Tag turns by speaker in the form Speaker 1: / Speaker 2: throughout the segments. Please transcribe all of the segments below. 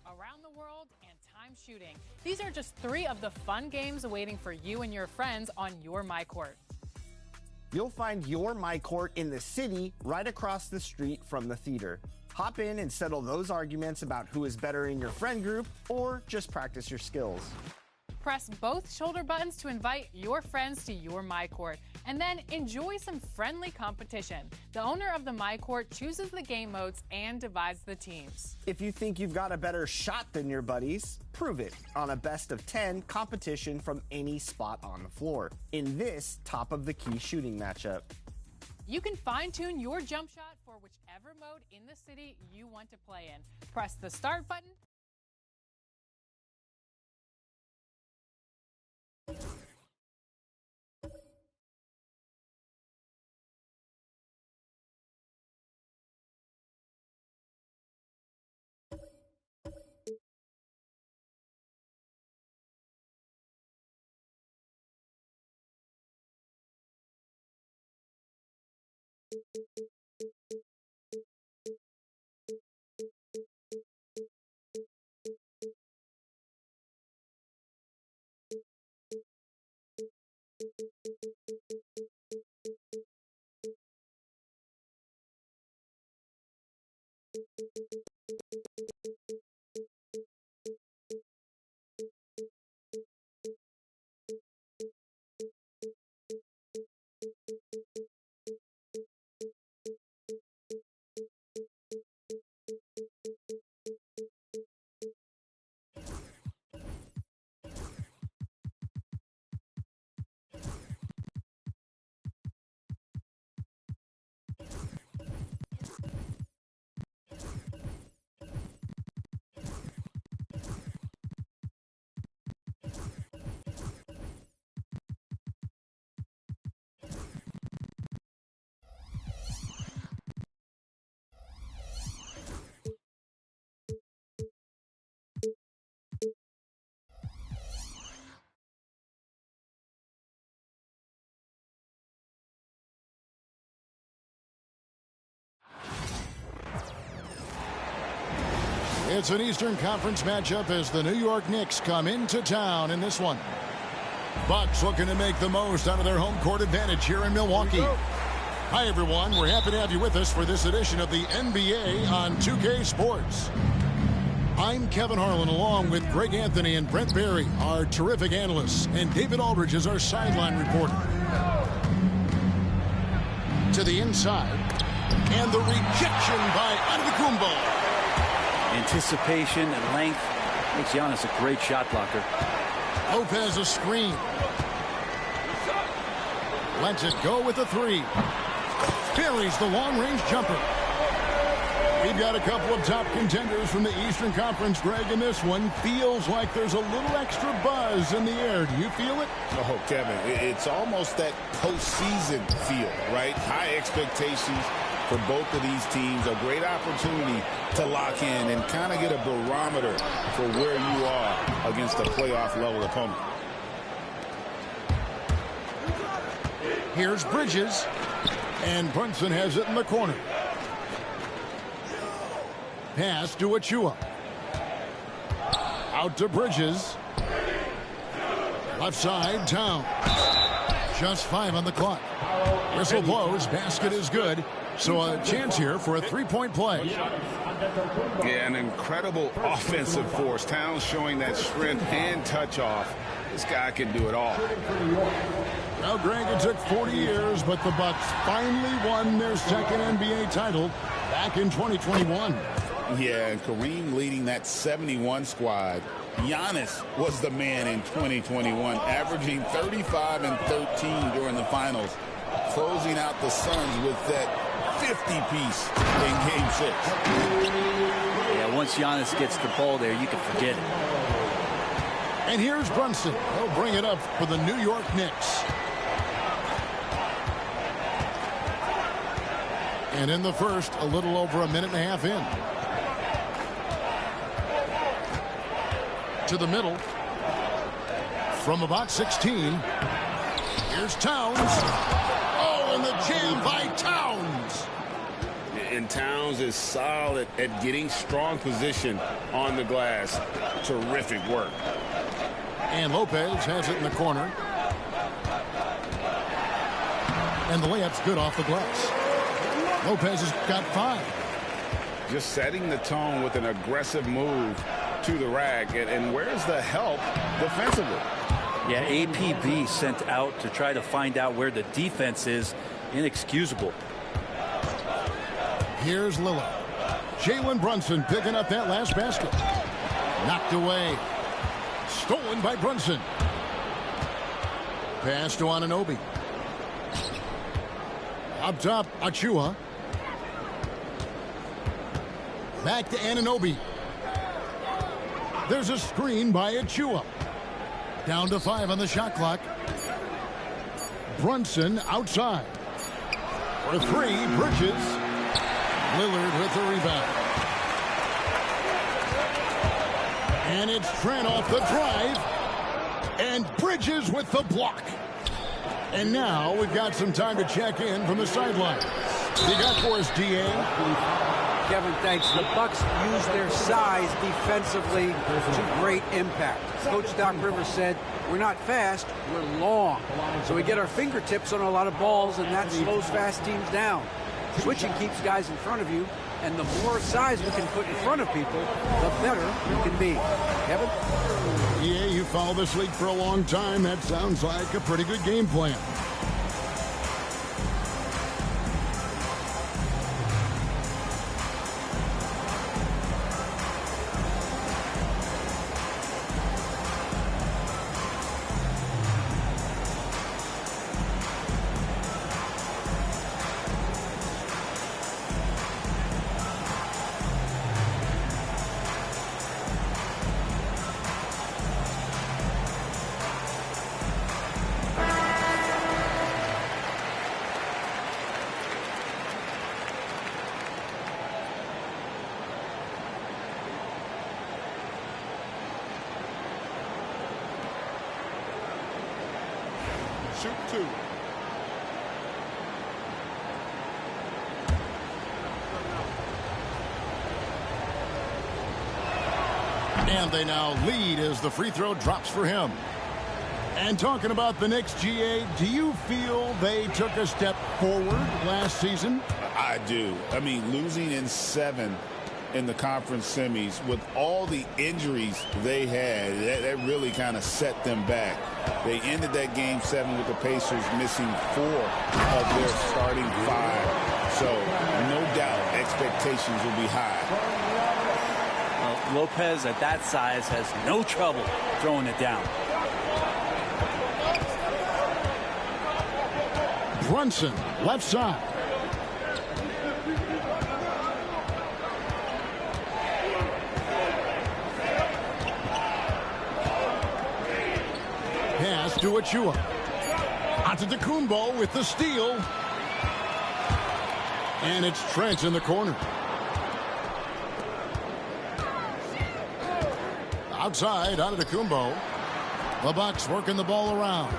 Speaker 1: Around the World, and Time Shooting. These are just 3 of the fun games awaiting for you and your friends on your MyCourt.
Speaker 2: You'll find your MyCourt in the city right across the street from the theater. Hop in and settle those arguments about who is better in your friend group, or just practice your skills.
Speaker 1: Press both shoulder buttons to invite your friends to your MyCourt, and then enjoy some friendly competition. The owner of the MyCourt chooses the game modes and divides the teams.
Speaker 2: If you think you've got a better shot than your buddies, prove it on a best of 10 competition from any spot on the floor in this top of the key shooting matchup.
Speaker 1: You can fine-tune your jump shot for whichever mode in the city you want to play in. Press the start button.
Speaker 3: It's an Eastern Conference matchup as the New York Knicks come into town in this one. Bucks looking to make the most out of their home court advantage here in Milwaukee. Hi, everyone. We're happy to have you with us for this edition of the NBA on 2K Sports. I'm Kevin Harlan, along with Greg Anthony and Brent Barry, our terrific analysts, and David Aldridge is our sideline reporter. To the inside, and the rejection by Antetokounmpo.
Speaker 4: Anticipation and length makes Giannis a great shot blocker.
Speaker 3: Lopez a screen. Lets it go with a 3. Buries the long-range jumper. We've got a couple of top contenders from the Eastern Conference, Greg, and this one feels like there's a little extra buzz in the air. Do you feel it?
Speaker 5: Oh, Kevin, it's almost that postseason feel, right? High expectations for both of these teams. A great opportunity to lock in and kind of get a barometer for where you are against a playoff-level opponent.
Speaker 3: Here's Bridges, and Brunson has it in the corner. Pass to Achua. Out to Bridges. Left side, Town. Just 5 on the clock. Whistle blows, basket is good. So a chance here for a 3-point play.
Speaker 5: Yeah, an incredible offensive force. Towns showing that strength and touch off. This guy can do it all.
Speaker 3: Well, Greg, it took 40 years, but the Bucks finally won their second NBA title back in 2021.
Speaker 5: Yeah, and Kareem leading that 71 squad. Giannis was the man in 2021, averaging 35 and 13 during the finals, closing out the Suns with that 50-piece in Game 6.
Speaker 4: Yeah, once Giannis gets the ball there, you can forget it.
Speaker 3: And here's Brunson. He'll bring it up for the New York Knicks. And in the first, a little over a minute and a half in. To the middle. From about 16. Here's Towns. Oh, and the jam by Towns.
Speaker 5: And And Towns is solid at getting strong position on the glass. Terrific work.
Speaker 3: And Lopez has it in the corner. And the layup's good off the glass. Lopez has got 5.
Speaker 5: Just setting the tone with an aggressive move to the rack. And where's the help defensively?
Speaker 4: Yeah, APB sent out to try to find out where the defense is. Inexcusable.
Speaker 3: Here's Lillard. Jalen Brunson picking up that last basket. Knocked away. Stolen by Brunson. Pass to Anunoby. Up top, Achua. Back to Anunoby. There's a screen by Achua. Down to 5 on the shot clock. Brunson outside. For 3, Bridges. Lillard with the rebound. And it's Trent off the drive. And Bridges with the block. And now we've got some time to check in from the sideline. You got for us, DA?
Speaker 6: Kevin, thanks. The Bucks use their size defensively to great impact. Coach Doc Rivers said, we're not fast, we're long. So we get our fingertips on a lot of balls, and that slows fast teams down. Switching keeps guys in front of you, and the more size we can put in front of people, the better we can be. Kevin?
Speaker 3: Yeah, you follow this league for a long time. That sounds like a pretty good game plan.
Speaker 5: Shoot 2.
Speaker 3: And they now lead as the free throw drops for him. And talking about the Knicks, GA, do you feel they took a step forward last season?
Speaker 5: I do. I mean, losing in 7 in the conference semis with all the injuries they had, that really kind of set them back. They ended that game 7 with the Pacers missing 4 of their starting 5. So no doubt expectations will be high.
Speaker 4: Well, Lopez at that size has no trouble throwing it down.
Speaker 3: Brunson, left side. Pass to Achua. Antetokounmpo with the steal. And it's Trent in the corner. Outside, Antetokounmpo. The Bucks working the ball around.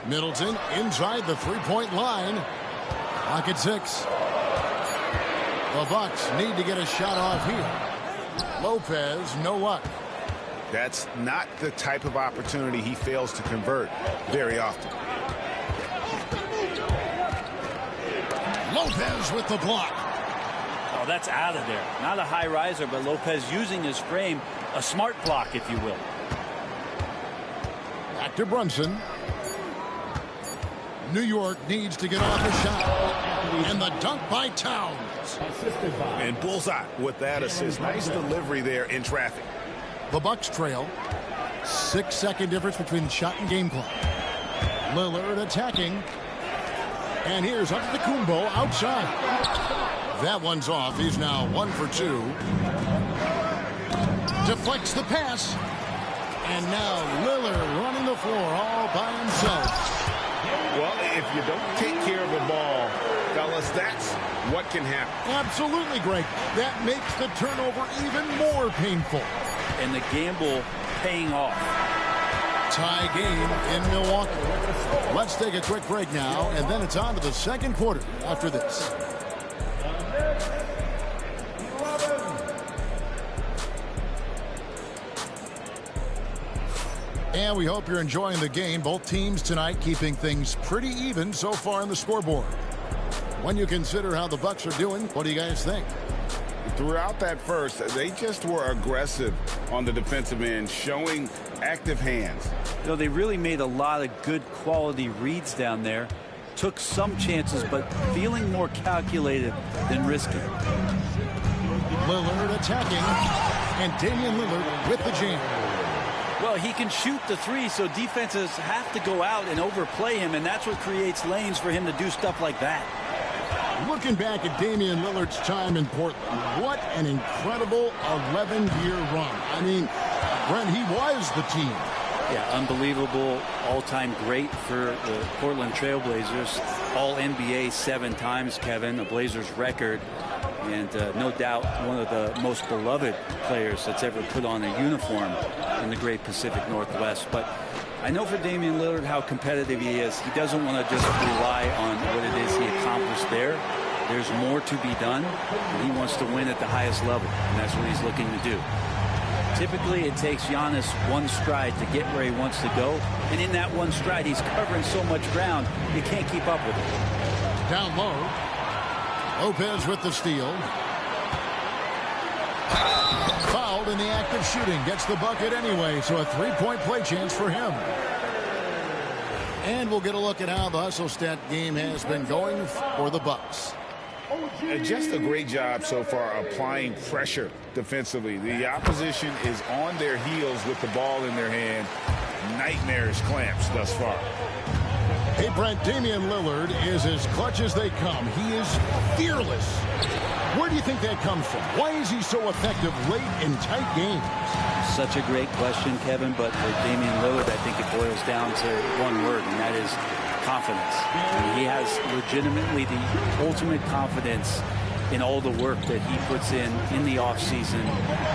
Speaker 3: Middleton inside the three-point line. Clock at 6. The Bucks need to get a shot off here. Lopez, no luck.
Speaker 5: That's not the type of opportunity he fails to convert very often.
Speaker 3: Lopez with the block.
Speaker 4: Oh, that's out of there. Not a high riser, but Lopez using his frame, a smart block, if you will.
Speaker 3: Back to Brunson. New York needs to get off a shot. And the dunk by Towns.
Speaker 5: And bullseye with that assist. Nice delivery there in traffic.
Speaker 3: The Bucks trail. 6-second difference between the shot and game clock. Lillard attacking. And here's Antetokounmpo outside. That one's off. He's now 1 for 2. Deflects the pass. And now Lillard running the floor all by himself.
Speaker 5: Well, if you don't take care of the ball, fellas, that's what can happen.
Speaker 3: Absolutely, Greg. That makes the turnover even more painful.
Speaker 4: And the gamble paying off.
Speaker 3: Tie game in Milwaukee. Let's take a quick break now, and then it's on to the second quarter after this. And we hope you're enjoying the game. Both teams tonight keeping things pretty even so far on the scoreboard. When you consider how the Bucks are doing, what do you guys think?
Speaker 5: Throughout that first, they just were aggressive on the defensive end, showing active hands.
Speaker 4: You know, they really made a lot of good quality reads down there. Took some chances, but feeling more calculated than risky.
Speaker 3: Lillard attacking, and Damian Lillard with the jam.
Speaker 4: Well, he can shoot the three, so defenses have to go out and overplay him, and that's what creates lanes for him to do stuff like that.
Speaker 3: Looking back at Damian Lillard's time in Portland, what an incredible 11-year run. I mean, Brent, he was the team.
Speaker 4: Yeah, unbelievable all-time great for the Portland Trailblazers. All-NBA 7 times, Kevin, a Blazers record. And no doubt one of the most beloved players that's ever put on a uniform in the great Pacific Northwest. But I know for Damian Lillard how competitive he is. He doesn't want to just rely on what it is he accomplished there. There's more to be done, and he wants to win at the highest level, and that's what he's looking to do. Typically, it takes Giannis one stride to get where he wants to go, and in that one stride, he's covering so much ground, you can't keep up with it.
Speaker 3: Down low. Lopez with the steal. Fouled in the act of shooting. Gets the bucket anyway, so a three-point play chance for him. And we'll get a look at how the hustle stat game has been going for the Bucks.
Speaker 5: Just a great job so far applying pressure defensively. The opposition is on their heels with the ball in their hand. Nightmarish clamps thus far.
Speaker 3: Hey, Brent, Damian Lillard is as clutch as they come. He is fearless. Where do you think that comes from? Why is he so effective late in tight games?
Speaker 4: Such a great question, Kevin, but for Damian Lillard, I think it boils down to one word, and that is confidence. I mean, he has legitimately the ultimate confidence in all the work that he puts in the offseason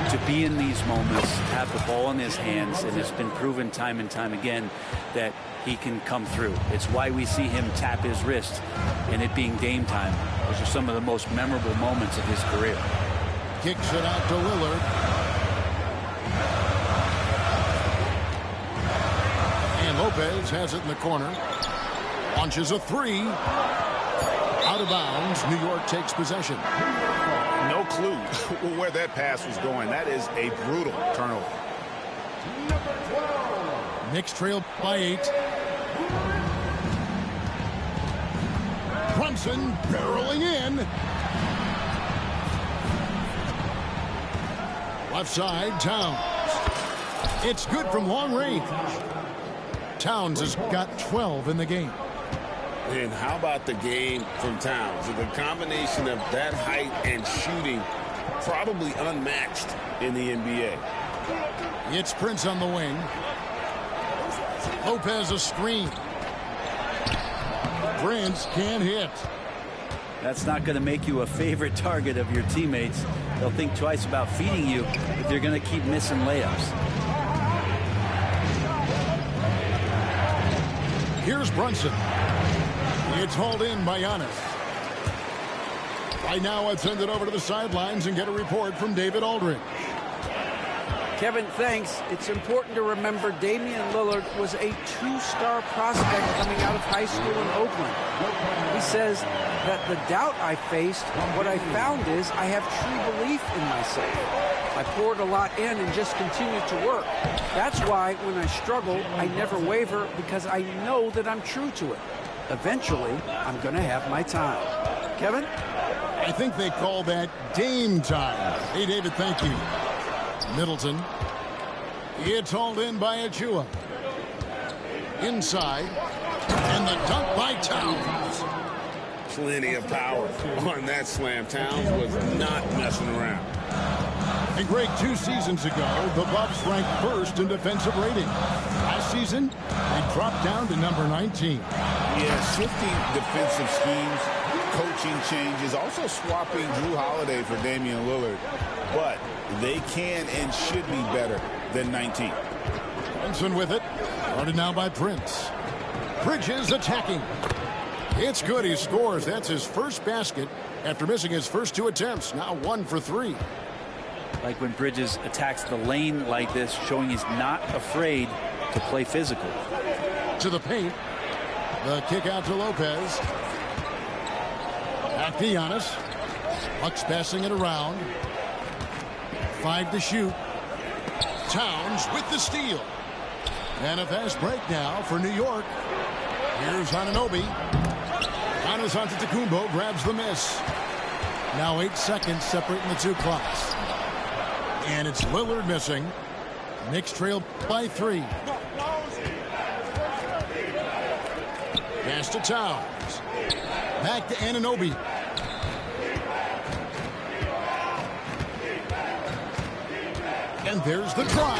Speaker 4: to be in these moments, have the ball in his hands, and it's been proven time and time again that he can come through. It's why we see him tap his wrist and it being game time. Those are some of the most memorable moments of his career.
Speaker 3: Kicks it out to Lillard. And Lopez has it in the corner. Launches a three. Out of bounds. New York takes possession.
Speaker 5: No clue where that pass was going. That is a brutal turnover.
Speaker 3: Knicks trail by 8. Brunson barreling in. Left side, Towns. It's good from long range. Towns has got 12 in the game.
Speaker 5: And how about the game from Towns? The combination of that height and shooting, probably unmatched in the NBA.
Speaker 3: It's Prince on the wing. Lopez a screen. Prince can't hit.
Speaker 4: That's not going to make you a favorite target of your teammates. They'll think twice about feeding you if they're going to keep missing layups.
Speaker 3: Here's Brunson. It's hauled in by Giannis. Right now, I'd send it over to the sidelines and get a report from David Aldridge.
Speaker 6: Kevin, thanks. It's important to remember Damian Lillard was a two-star prospect coming out of high school in Oakland. He says that the doubt I faced, what I found is I have true belief in myself. I poured a lot in and just continued to work. That's why when I struggle, I never waver because I know that I'm true to it. Eventually, I'm going to have my time. Kevin?
Speaker 3: I think they call that Dame time. Hey, David, thank you. Middleton. It's hauled in by Achua. Inside. And the dunk by Towns.
Speaker 5: Plenty of power on that slam. Towns was not messing around.
Speaker 3: And Greg, 2 seasons ago, the Bucks ranked first in defensive rating. Last season, they dropped down to number 19.
Speaker 5: Yeah, shifting defensive schemes, coaching changes, also swapping Drew Holiday for Damian Lillard. But they can and should be better than 19.
Speaker 3: Brunson with it. Guarded now by Prince. Bridges attacking. It's good. He scores. That's his first basket after missing his first 2 attempts. Now 1 for 3.
Speaker 4: Like when Bridges attacks the lane like this, showing he's not afraid to play physical.
Speaker 3: To the paint. The kick out to Lopez. Back to Giannis. Bucks passing it around. 5 to shoot. Towns with the steal. And a fast break now for New York. Here's Anunoby. Giannis Antetokounmpo grabs the miss. Now 8 seconds separating the two clocks. And it's Lillard missing. Knicks trail by 3. Pass to Towns. Back to Anunoby. And there's the try.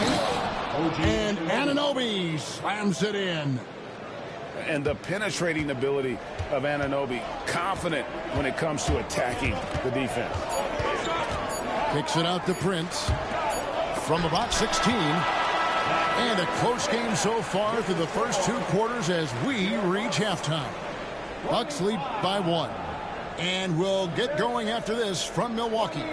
Speaker 3: And Anunoby slams it in.
Speaker 5: And the penetrating ability of Anunoby, confident when it comes to attacking the defense.
Speaker 3: Kicks it out to Prince from about 16. And a close game so far through the first 2 quarters as we reach halftime. Bucks lead by 1. And we'll get going after this from Milwaukee.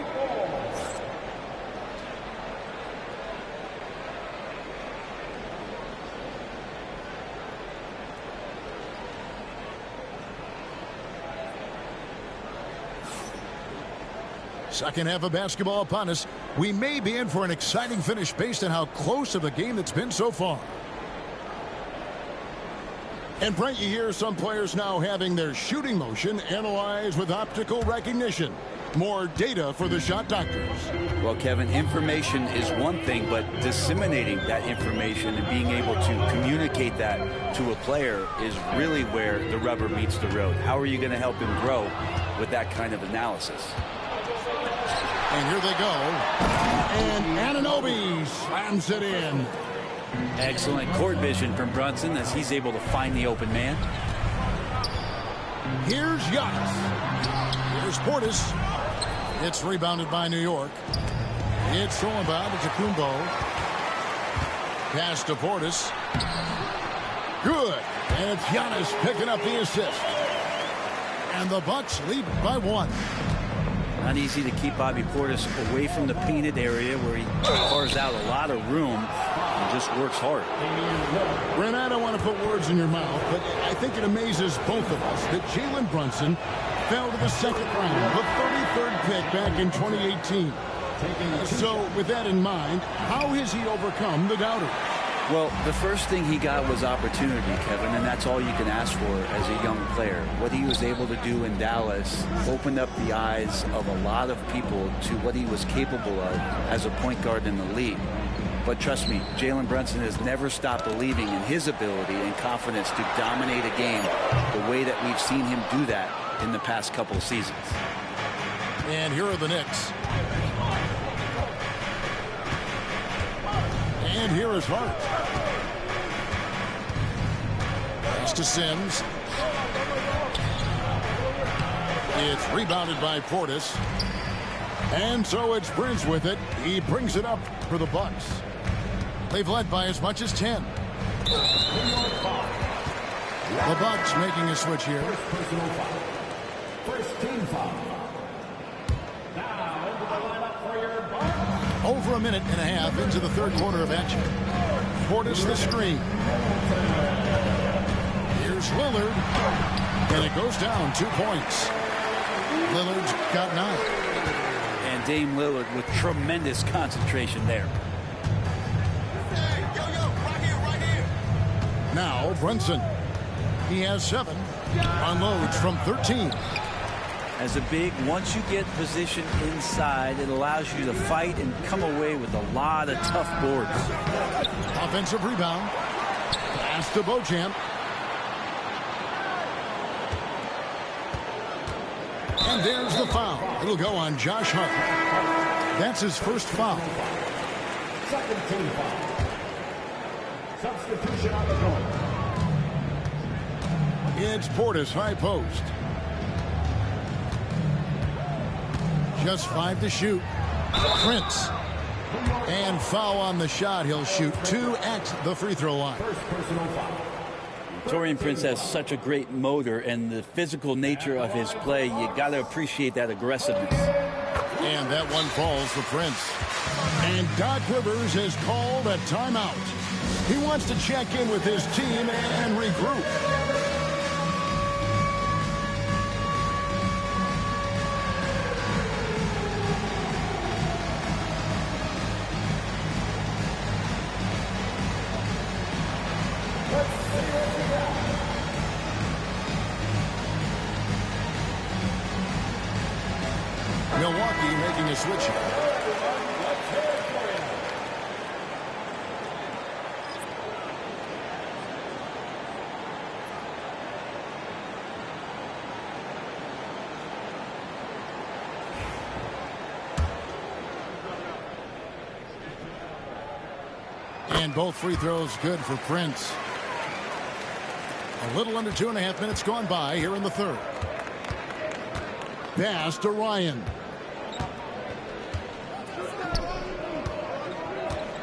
Speaker 3: Second half of basketball upon us. We may be in for an exciting finish based on how close of a game that's been so far. And Brent, you hear some players now having their shooting motion analyzed with optical recognition. More data for the shot doctors.
Speaker 4: Well, Kevin, information is one thing, but disseminating that information and being able to communicate that to a player is really where the rubber meets the road. How are you going to help him grow with that kind of analysis?
Speaker 3: And here they go. And Anunoby slams it in.
Speaker 4: Excellent court vision from Brunson as he's able to find the open man.
Speaker 3: Here's Giannis. Here's Portis. It's rebounded by New York. It's thrown by Antetokounmpo. Pass to Portis. Good. And it's Giannis picking up the assist. And the Bucks lead by 1.
Speaker 4: Not easy to keep Bobby Portis away from the painted area where he carves out a lot of room and just works hard.
Speaker 3: Brent, I don't want to put words in your mouth, but I think it amazes both of us that Jalen Brunson fell to the second round, the 33rd pick back in 2018. So with that in mind, how has he overcome the doubters?
Speaker 4: Well, the first thing he got was opportunity, Kevin, and that's all you can ask for as a young player. What he was able to do in Dallas opened up the eyes of a lot of people to what he was capable of as a point guard in the league. But trust me, Jalen Brunson has never stopped believing in his ability and confidence to dominate a game the way that we've seen him do that in the past couple of seasons.
Speaker 3: And here are the Knicks. And here is Hart. Pass to Sims. It's rebounded by Portis. And so it's Prince with it. He brings it up for the Bucks. They've led by as much as 10. The Bucks making a switch here.
Speaker 7: First team foul.
Speaker 3: Over a minute and a half into the third quarter of action. Portis the screen. Here's Lillard. And it goes down 2 points. Lillard's got 9.
Speaker 4: And Dame Lillard with tremendous concentration there.
Speaker 3: Now Brunson. He has 7. Unloads from 13.
Speaker 4: As a big, once you get position inside, it allows you to fight and come away with a lot of tough boards.
Speaker 3: Offensive rebound. Pass to Beauchamp. And there's the foul. It'll go on Josh Hart. That's his first foul.
Speaker 7: Second team foul. Substitution on the court.
Speaker 3: It's Portis, high post. Just 5 to shoot. Prince. And foul on the shot. He'll shoot 2 at the free throw line.
Speaker 4: Taurean Prince has such a great motor, and the physical nature of his play, you got to appreciate that aggressiveness.
Speaker 3: And that one falls for Prince. And Doc Rivers has called a timeout. He wants to check in with his team and regroup. Milwaukee making a switch here. And both free throws good for Prince. A little under 2.5 minutes gone by here in the third. Pass to Ryan.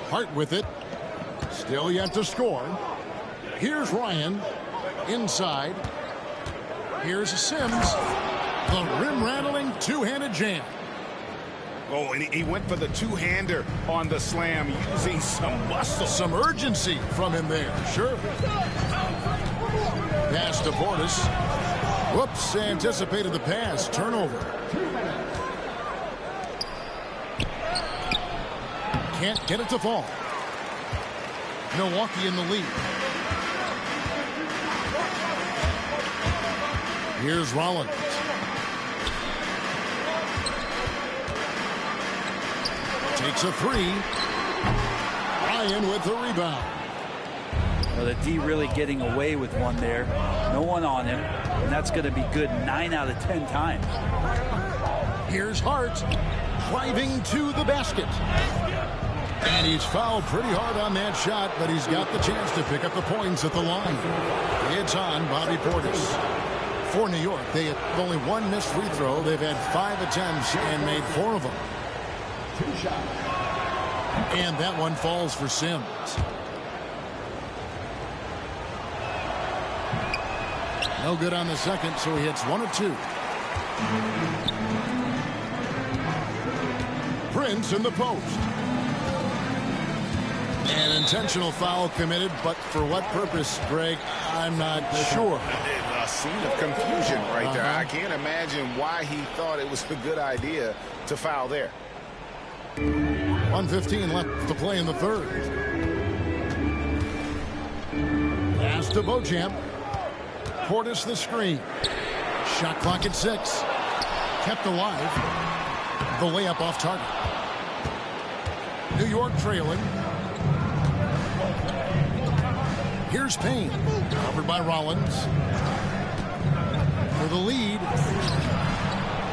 Speaker 3: Hart with it. Still yet to score. Here's Ryan. Inside. Here's Sims. The rim-rattling two-handed jam.
Speaker 5: Oh, and he went for the two-hander on the slam, using some muscle.
Speaker 3: Some urgency from him there, sure. Pass to Portis. Whoops, anticipated the pass. Turnover. Can't get it to fall. Milwaukee in the lead. Here's Rollins. Takes a three. Ryan with the rebound.
Speaker 4: Well, the D really getting away with one there. No one on him. And that's going to be good 9 out of 10 times.
Speaker 3: Here's Hart driving to the basket. And he's fouled pretty hard on that shot, but he's got the chance to pick up the points at the line. It's on Bobby Portis. For New York, they have only one missed free throw. They've had 5 attempts and made 4 of them. And that one falls for Sims. No good on the second, so he hits 1 of 2. Prince in the post. An intentional foul committed, but for what purpose, Greg, I'm not sure.
Speaker 5: A scene of confusion right there. I can't imagine why he thought it was a good idea to foul there.
Speaker 3: 1:15 left to play in the third. Pass to Beauchamp. Portis the screen. Shot clock at 6. Kept alive. The layup off target. New York trailing. Here's Payne. Covered by Rollins. For the lead.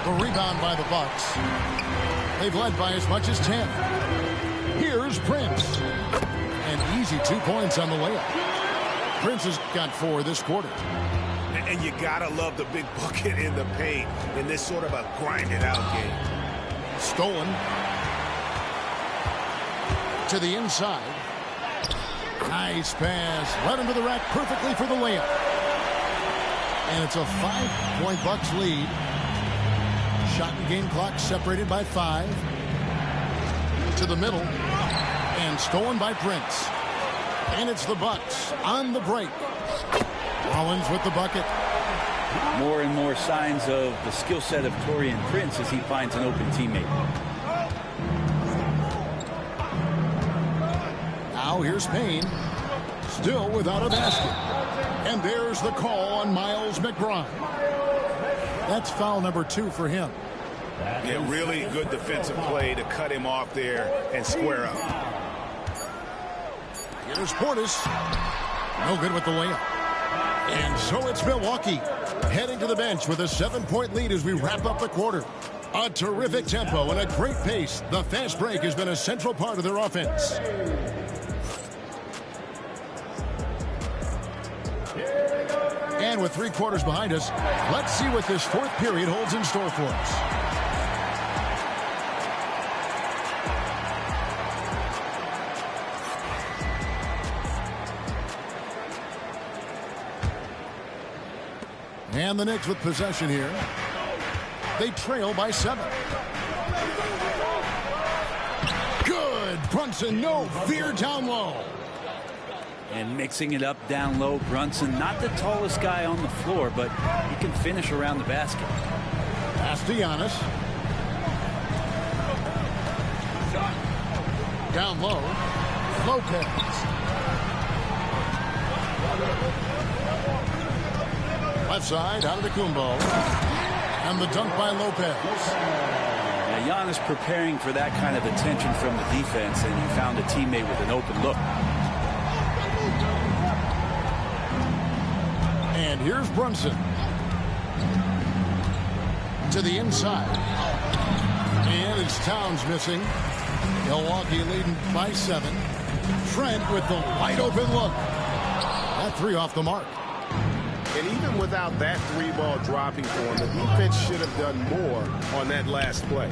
Speaker 3: The rebound by the Bucks. They've led by as much as 10. Here's Prince. An easy 2 points on the layup. Prince has got 4 this quarter.
Speaker 5: And you gotta love the big bucket in the paint in this sort of a grinded-out game.
Speaker 3: Stolen. To the inside. Nice pass. Right into the rack perfectly for the layup. And it's a 5-point Bucks lead. Shot and game clock separated by 5. To the middle. And stolen by Prince. And it's the Bucks on the break. Rollins with the bucket.
Speaker 4: More and more signs of the skill set of Taurean Prince as he finds an open teammate.
Speaker 3: Now here's Payne. Still without a basket. And there's the call on Miles McBride. That's foul number 2 for him.
Speaker 5: Yeah, really good defensive play to cut him off there and square up.
Speaker 3: Here's Portis. No good with the layup. And so it's Milwaukee heading to the bench with a 7-point lead as we wrap up the quarter. A terrific tempo and a great pace. The fast break has been a central part of their offense. And with 3 quarters behind us, let's see what this 4th period holds in store for us. And the Knicks with possession here. They trail by 7. Good. Brunson, no fear down low.
Speaker 4: And mixing it up down low, Brunson, not the tallest guy on the floor, but he can finish around the basket.
Speaker 3: Pass to Giannis. Down low, Lopez. Left side, out of the Kumbo. And the dunk by Lopez.
Speaker 4: Now Giannis preparing for that kind of attention from the defense, and he found a teammate with an open look.
Speaker 3: And here's Brunson. To the inside. And it's Towns missing. Milwaukee leading by 7. Trent with the wide open look. That three off the mark.
Speaker 8: And even without that three ball dropping for him, the defense should have done more on that last play.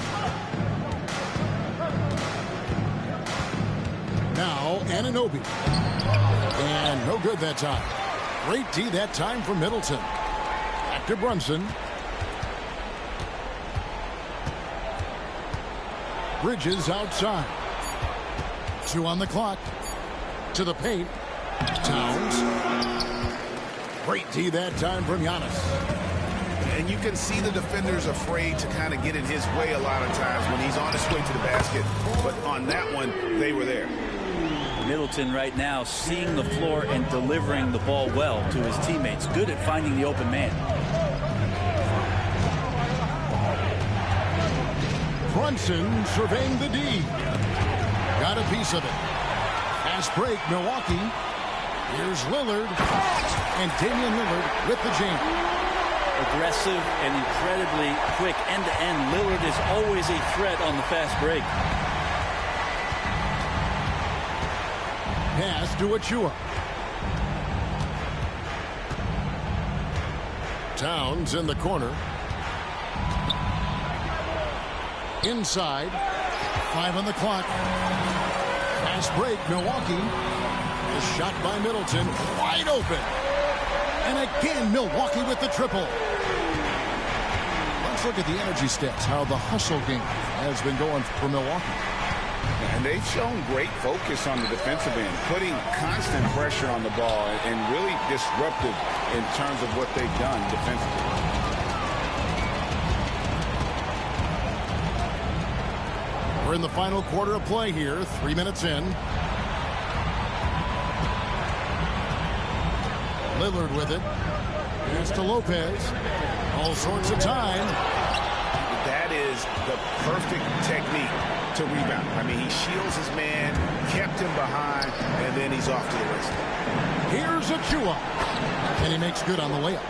Speaker 3: Now Anunoby. And no good that time. Great D that time from Middleton. Back to Brunson. Bridges outside. 2 on the clock. To the paint. Towns. Great D that time from Giannis.
Speaker 8: And you can see the defenders afraid to kind of get in his way a lot of times when he's on his way to the basket. But on that one, they were there.
Speaker 4: Middleton right now seeing the floor and delivering the ball well to his teammates. Good at finding the open man.
Speaker 3: Brunson surveying the D. Got a piece of it. Fast break, Milwaukee. Here's Lillard. And Damian Lillard with the jam.
Speaker 4: Aggressive and incredibly quick end-to-end. Lillard is always a threat on the fast break.
Speaker 3: Pass to Achua. Towns in the corner. Inside. 5 on the clock. Fast break, Milwaukee. A shot by Middleton. Wide open. And again, Milwaukee with the triple. Let's look at the energy stats, how the hustle game has been going for Milwaukee.
Speaker 5: And they've shown great focus on the defensive end, putting constant pressure on the ball and really disruptive in terms of what they've done defensively.
Speaker 3: We're in the final quarter of play here, 3 minutes in. Lillard with it. Here's to Lopez. All sorts of time.
Speaker 8: That is the perfect technique to rebound. I mean, he shields his man, kept him behind, and then he's off to the races.
Speaker 3: Here's Achua. And he makes good on the layup.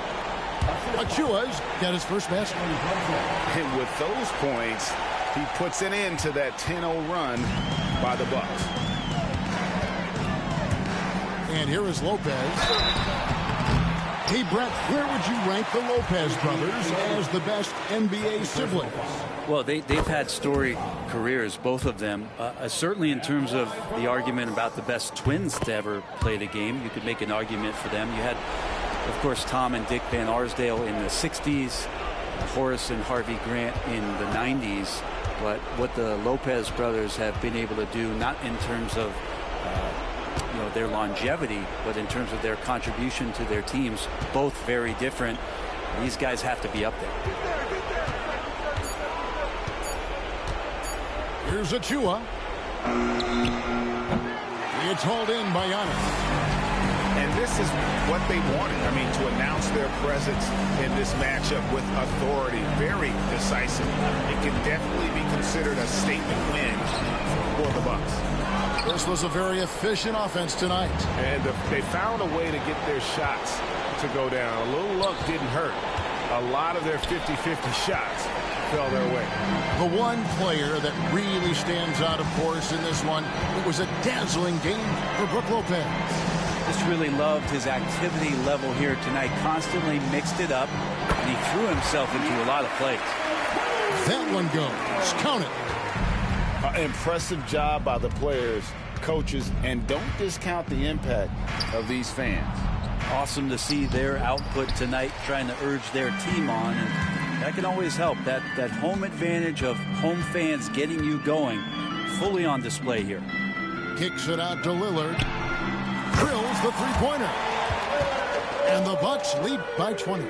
Speaker 3: Achua's got his first basket.
Speaker 8: And with those points, he puts an end to that 10-0 run by the Bucks.
Speaker 3: And here is Lopez. Hey, Brett, where would you rank the Lopez brothers as the best NBA siblings?
Speaker 4: Well, they've had storied careers, both of them. Certainly in terms of the argument about the best twins to ever play the game, you could make an argument for them. You had, of course, Tom and Dick Van Arsdale in the 60s, Horace and Harvey Grant in the 90s. But what the Lopez brothers have been able to do, not in terms of their longevity, but in terms of their contribution to their teams, both very different. These guys have to be up there.
Speaker 3: Here's Achua. It's hauled in by Giannis.
Speaker 8: And this is what they wanted. I mean, to announce their presence in this matchup with authority, very decisive. It can definitely be considered a statement win for the Bucks.
Speaker 3: This was a very efficient offense tonight.
Speaker 8: And they found a way to get their shots to go down. A little luck didn't hurt. A lot of their 50-50 shots fell their way.
Speaker 3: The one player that really stands out, of course, in this one, it was a dazzling game for Brook Lopez.
Speaker 4: Just really loved his activity level here tonight. Constantly mixed it up, and he threw himself into a lot of plays.
Speaker 3: That one goes. Count it.
Speaker 5: Impressive job by the players, coaches, and don't discount the impact of these fans.
Speaker 4: Awesome to see their output tonight, trying to urge their team on, and that can always help. That home advantage of home fans getting you going, fully on display here.
Speaker 3: Kicks it out to Lillard. Drills the three-pointer. And the Bucks lead by 20.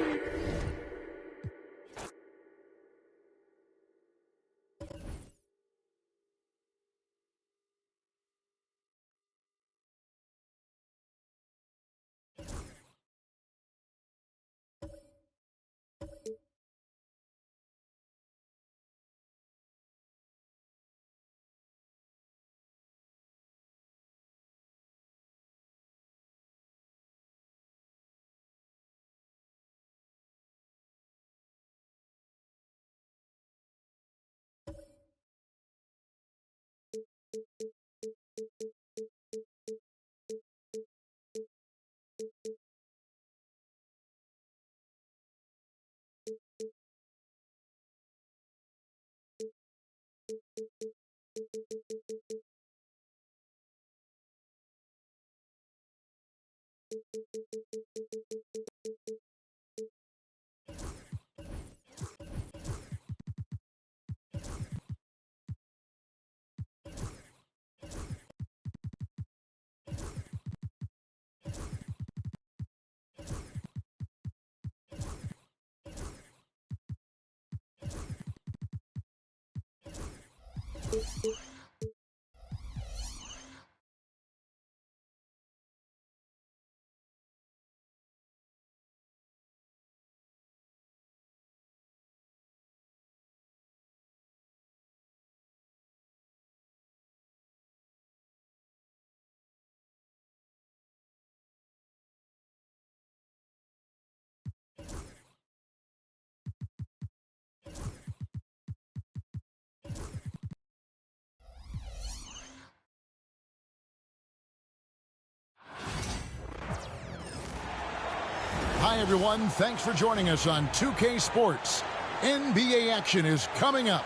Speaker 3: Hi, everyone. Thanks for joining us on 2K Sports. NBA action is coming up.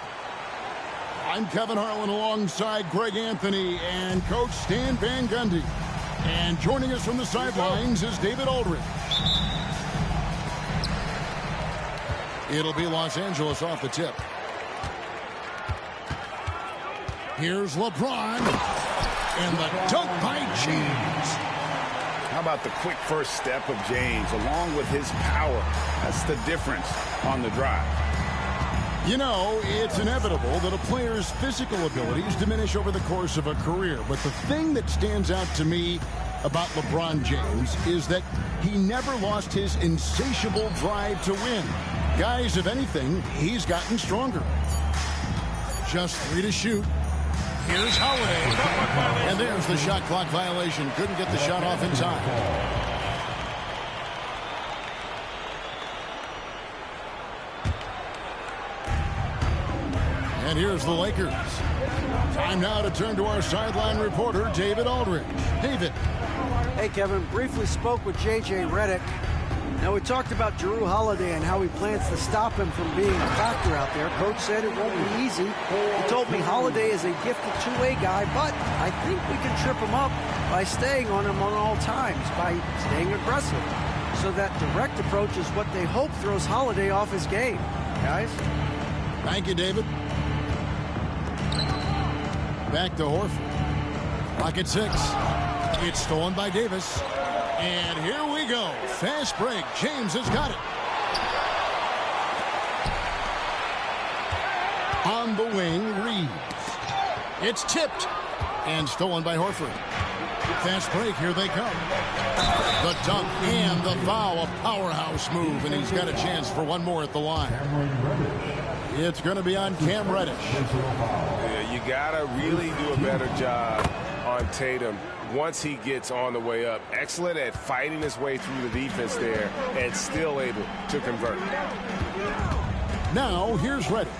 Speaker 3: I'm Kevin Harlan alongside Greg Anthony and Coach Stan Van Gundy. And joining us from the sidelines is David Aldridge. It'll be Los Angeles off the tip. Here's LeBron. And the dunk by James.
Speaker 8: How about the quick first step of James, along with his power? That's the difference on the drive.
Speaker 3: You know, it's inevitable that a player's physical abilities diminish over the course of a career. But the thing that stands out to me about LeBron James is that he never lost his insatiable drive to win. Guys, if anything, he's gotten stronger. Just 3 to shoot. Here's Holiday. And there's the shot clock violation. Couldn't get the shot off in time. And here's the Lakers. Time now to turn to our sideline reporter, David Aldridge. David.
Speaker 6: Hey, Kevin. Briefly spoke with J.J. Redick. Now, we talked about Jrue Holiday and how he plans to stop him from being a factor out there. Coach said it won't be easy. He told me Holiday is a gifted two-way guy, but I think we can trip him up by staying on him on all times, by staying aggressive. So that direct approach is what they hope throws Holiday off his game. Guys?
Speaker 3: Thank you, David. Back to Horford. Clock at 6. It's stolen by Davis. And here we go. Fast break. James has got it. On the wing, Reeves. It's tipped. And stolen by Horford. Fast break. Here they come. The dunk and the foul. A powerhouse move. And he's got a chance for one more at the line. It's going to be on Cam Reddish.
Speaker 9: Yeah, you got to really do a better job on Tatum once he gets on the way up. Excellent at fighting his way through the defense there and still able to convert.
Speaker 3: Now, here's Reddish.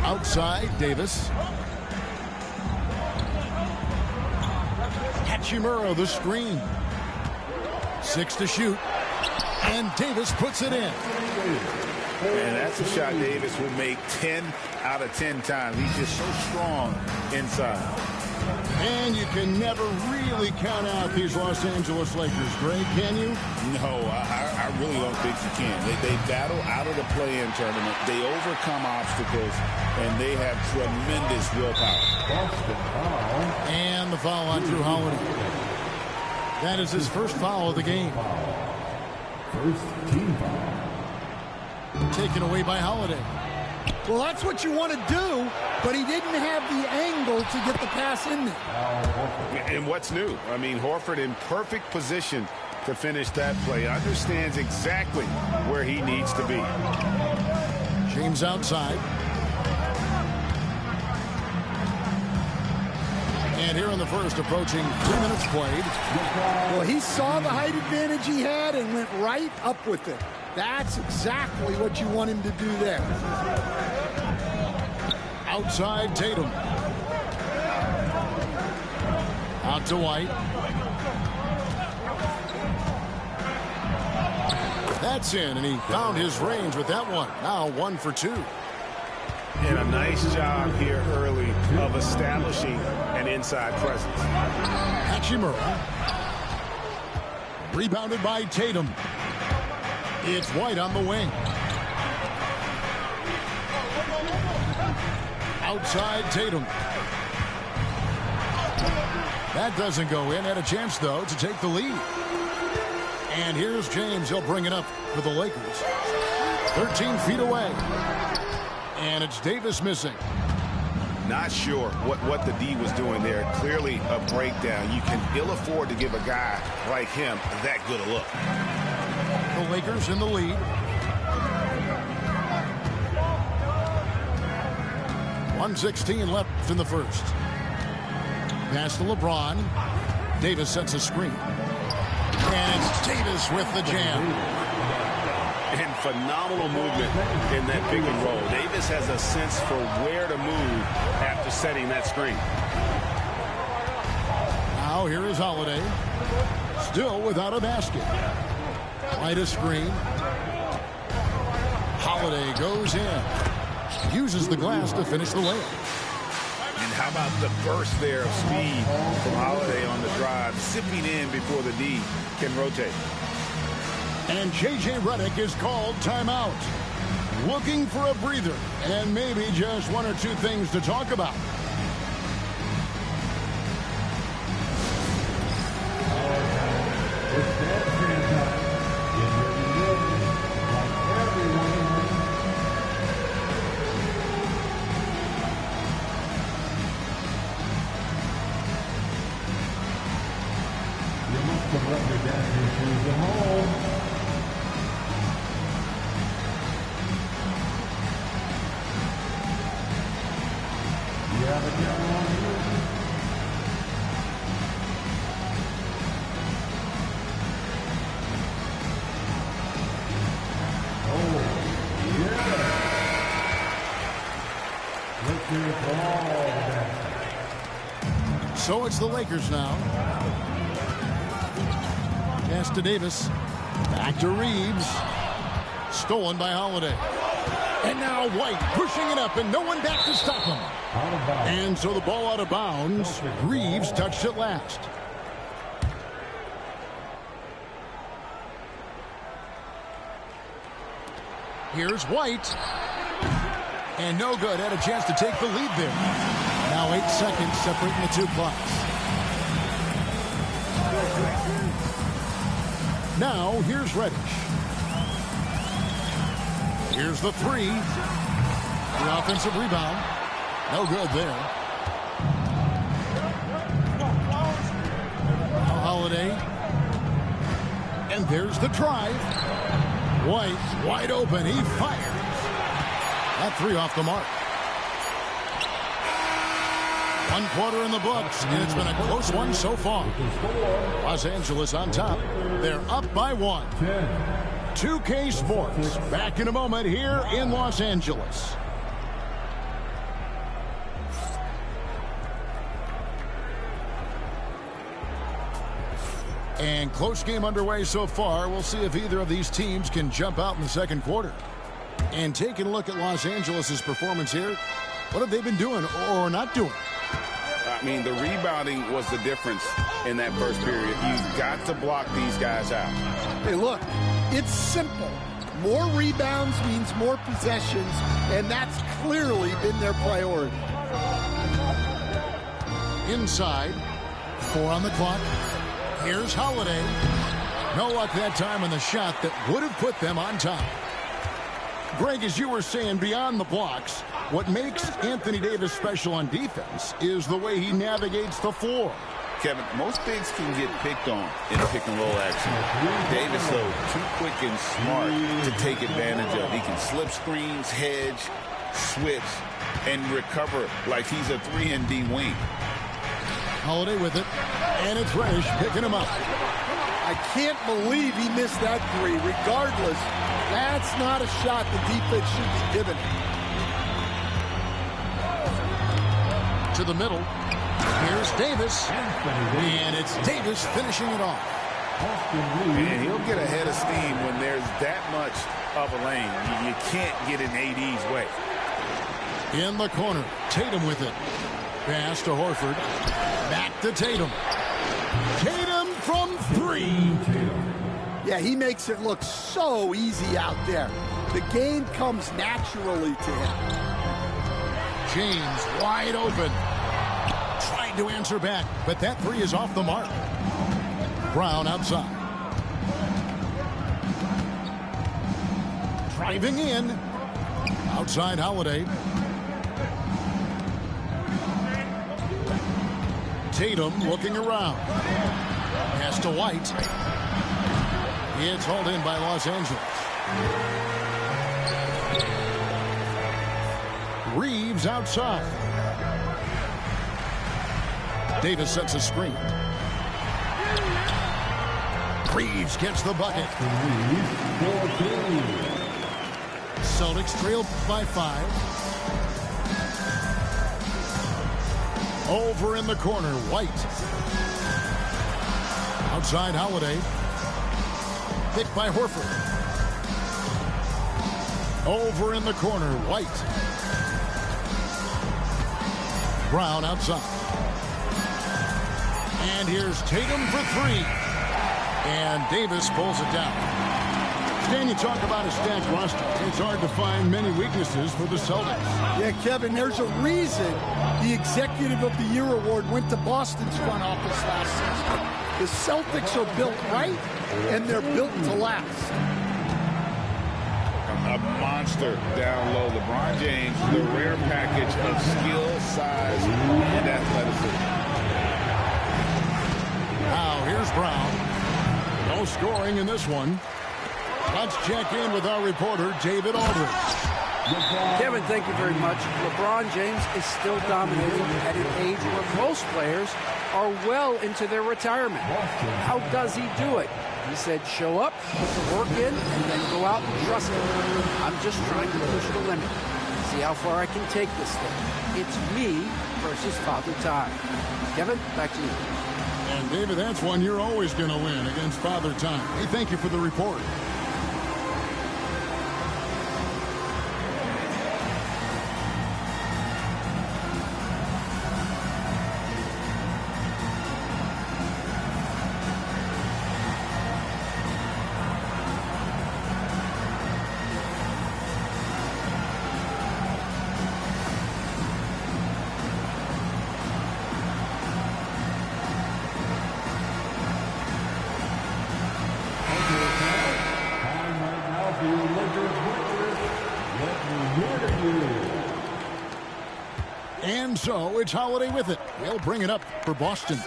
Speaker 3: Outside, Davis. Hachimura, the screen. 6 to shoot. And Davis puts it in.
Speaker 8: And that's a shot Davis will make 10 out of 10 times. He's just so strong inside.
Speaker 3: And you can never really count out these Los Angeles Lakers, Greg, can you?
Speaker 8: No, I really don't think you can. They battle out of the play-in tournament. They overcome obstacles, and they have tremendous willpower.
Speaker 3: And the foul on Jrue Holiday. That is his first foul of the game.
Speaker 7: First team foul.
Speaker 3: Taken away by Holiday.
Speaker 10: Well, that's what you want to do, but he didn't have the angle to get the pass in there.
Speaker 8: And what's new? I mean, Horford in perfect position to finish that play. Understands exactly where he needs to be.
Speaker 3: James outside. And here in the first, approaching 3 minutes played.
Speaker 10: Well, he saw the height advantage he had and went right up with it. That's exactly what you want him to do there.
Speaker 3: Outside Tatum. Out to White. That's in, and he found his range with that one. Now 1 for 2.
Speaker 8: And a nice job here early of establishing an inside presence.
Speaker 3: Hachimura. Rebounded by Tatum. It's White on the wing. Outside Tatum. That doesn't go in. Had a chance, though, to take the lead. And here's James. He'll bring it up for the Lakers. 13 feet away. And it's Davis missing.
Speaker 8: Not sure what the D was doing there. Clearly a breakdown. You can ill afford to give a guy like him that good a look.
Speaker 3: The Lakers in the lead. .116 left in the first. Pass to LeBron. Davis sets a screen. And it's Davis with the jam.
Speaker 8: And phenomenal movement in that pick and roll. Davis has a sense for where to move after setting that screen.
Speaker 3: Now here is Holiday. Still without a basket. Quite a screen. Holiday goes in. Uses the glass to finish the layup.
Speaker 8: And how about the burst there of speed from Holiday on the drive, zipping in before the D can rotate.
Speaker 3: And J.J. Redick is called timeout. Looking for a breather and maybe just 1 or 2 things to talk about. So it's the Lakers now. Pass to Davis. Back to Reeves. Stolen by Holiday. And now White pushing it up and no one back to stop him. And so the ball out of bounds. Reeves touched it last. Here's White. And no good. Had a chance to take the lead there. Now 8 seconds separating the 2 clocks. Now here's Reddish. Here's the 3. The offensive rebound. No good there. Now Holiday. And there's the drive. White wide open. He fires. That 3 off the mark. 1 quarter in the books, and it's been a close one so far. Los Angeles on top. They're up by 1. 2K Sports back in a moment here in Los Angeles. And close game underway so far. We'll see if either of these teams can jump out in the second quarter. And taking a look at Los Angeles' performance here, what have they been doing or not doing?
Speaker 8: I mean, the rebounding was the difference in that first period. You've got to block these guys out.
Speaker 10: Hey, look, it's simple. More rebounds means more possessions, and that's clearly been their priority.
Speaker 3: Inside, 4 on the clock. Here's Holiday. No luck that time on the shot that would have put them on top. Greg, as you were saying, beyond the blocks, what makes Anthony Davis special on defense is the way he navigates the floor.
Speaker 5: Kevin, most bigs can get picked on in pick-and-roll action. Davis, though, too quick and smart to take advantage of. He can slip screens, hedge, switch, and recover like he's a 3-and-D wing.
Speaker 3: Holiday with it, and it's Reddish picking him up.
Speaker 10: I can't believe he missed that three. Regardless, that's not a shot the defense should be giving him.
Speaker 3: To the middle. Here's Davis. And it's Davis finishing it off.
Speaker 8: And he'll get a head of steam when there's that much of a lane. You can't get in AD's way.
Speaker 3: In the corner, Tatum with it. Pass to Horford. Back to Tatum. Tatum from 3.
Speaker 10: Yeah, he makes it look so easy out there. The game comes naturally to him.
Speaker 3: James wide open. Trying to answer back, but that 3 is off the mark. Brown outside. Driving in. Outside Holiday. Tatum looking around. Pass to White. It's hauled in by Los Angeles. Reeves outside. Davis sets a screen. Reeves gets the bucket. Celtics trail by 5. Over in the corner, White. Outside Holiday. Picked by Horford. Over in the corner, White. Brown outside. And here's Tatum for 3. And Davis pulls it down. Stan, you talk about a stacked roster. It's hard to find many weaknesses for the Celtics.
Speaker 10: Yeah, Kevin, there's a reason the Executive of the Year award went to Boston's front office last season. The Celtics are built right, and they're built to last.
Speaker 5: A monster down low. LeBron James, the rare package of skill, size, and athleticism.
Speaker 3: Now here's Brown. No scoring in this one. Let's check in with our reporter, David Aldridge.
Speaker 6: Kevin, thank you very much. LeBron James is still dominating at an age where most players are well into their retirement. How does he do it? He said, show up, put the work in, and then go out and trust it. I'm just trying to push the limit. See how far I can take this thing. It's me versus Father Time. Kevin, back to you.
Speaker 3: And David, that's one you're always going to win against Father Time. Hey, thank you for the report. And so it's Holiday with it. They'll bring it up for Boston.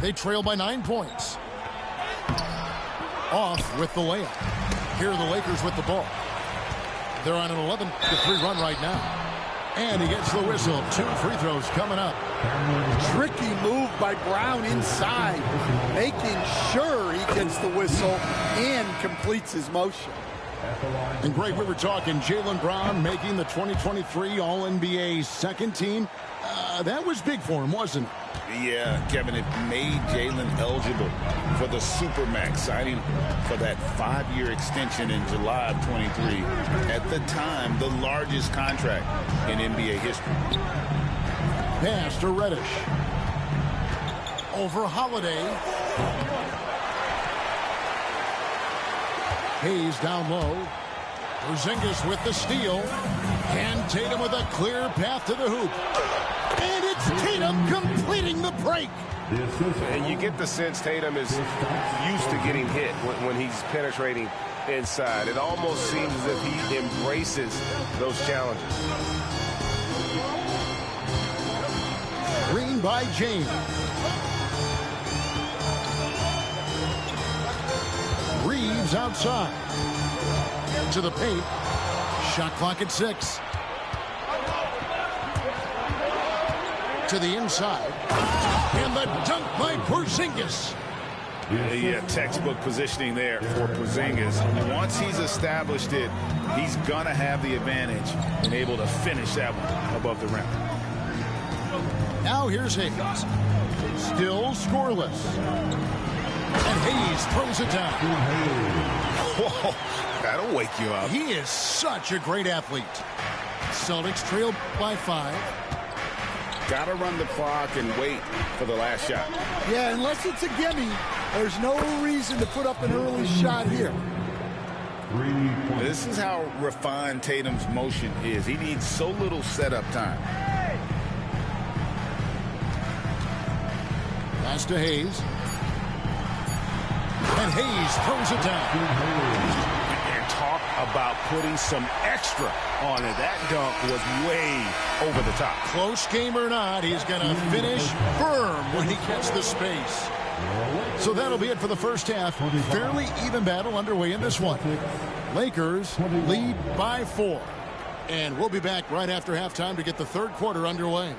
Speaker 3: They trail by 9 points. Off with the layup. Here are the Lakers with the ball. They're on an 11-3 run right now. And he gets the whistle. 2 free throws coming up.
Speaker 10: Tricky move by Brown inside, making sure he gets the whistle and completes his motion.
Speaker 3: And Greg, we were talking Jaylen Brown making the 2023 All-NBA second team. That was big for him, wasn't it?
Speaker 5: Yeah, Kevin, it made Jaylen eligible for the Supermax, signing for that 5-year extension in July of 23. At the time, the largest contract in NBA history.
Speaker 3: Pass to Reddish. Over Holiday. Hayes down low. Porzingis with the steal. And Tatum with a clear path to the hoop. And it's Tatum completing the break.
Speaker 9: And you get the sense Tatum is used to getting hit when he's penetrating inside. It almost seems as if he embraces those challenges.
Speaker 3: Green by James. Reeves outside. To the paint. Shot clock at 6. To the inside. And the dunk by Porzingis.
Speaker 5: Yeah, textbook positioning there for Porzingis. Once he's established it, he's going to have the advantage and able to finish that one above the rim.
Speaker 3: Now here's Hayes. Still scoreless. And Hayes throws it down.
Speaker 5: Whoa, that'll wake you up.
Speaker 3: He is such a great athlete. Celtics trail by 5.
Speaker 5: Got to run the clock and wait for the last shot.
Speaker 10: Yeah, unless it's a gimme, there's no reason to put up an early shot here.
Speaker 5: This is how refined Tatum's motion is. He needs so little setup time.
Speaker 3: Pass to Hayes. And Hayes throws it down.
Speaker 5: And talk about putting some extra on it. That dunk was way over the top.
Speaker 3: Close game or not, he's going to finish firm when he gets the space. So that'll be it for the first half. Fairly even battle underway in this one. Lakers lead by 4. And we'll be back right after halftime to get the third quarter underway.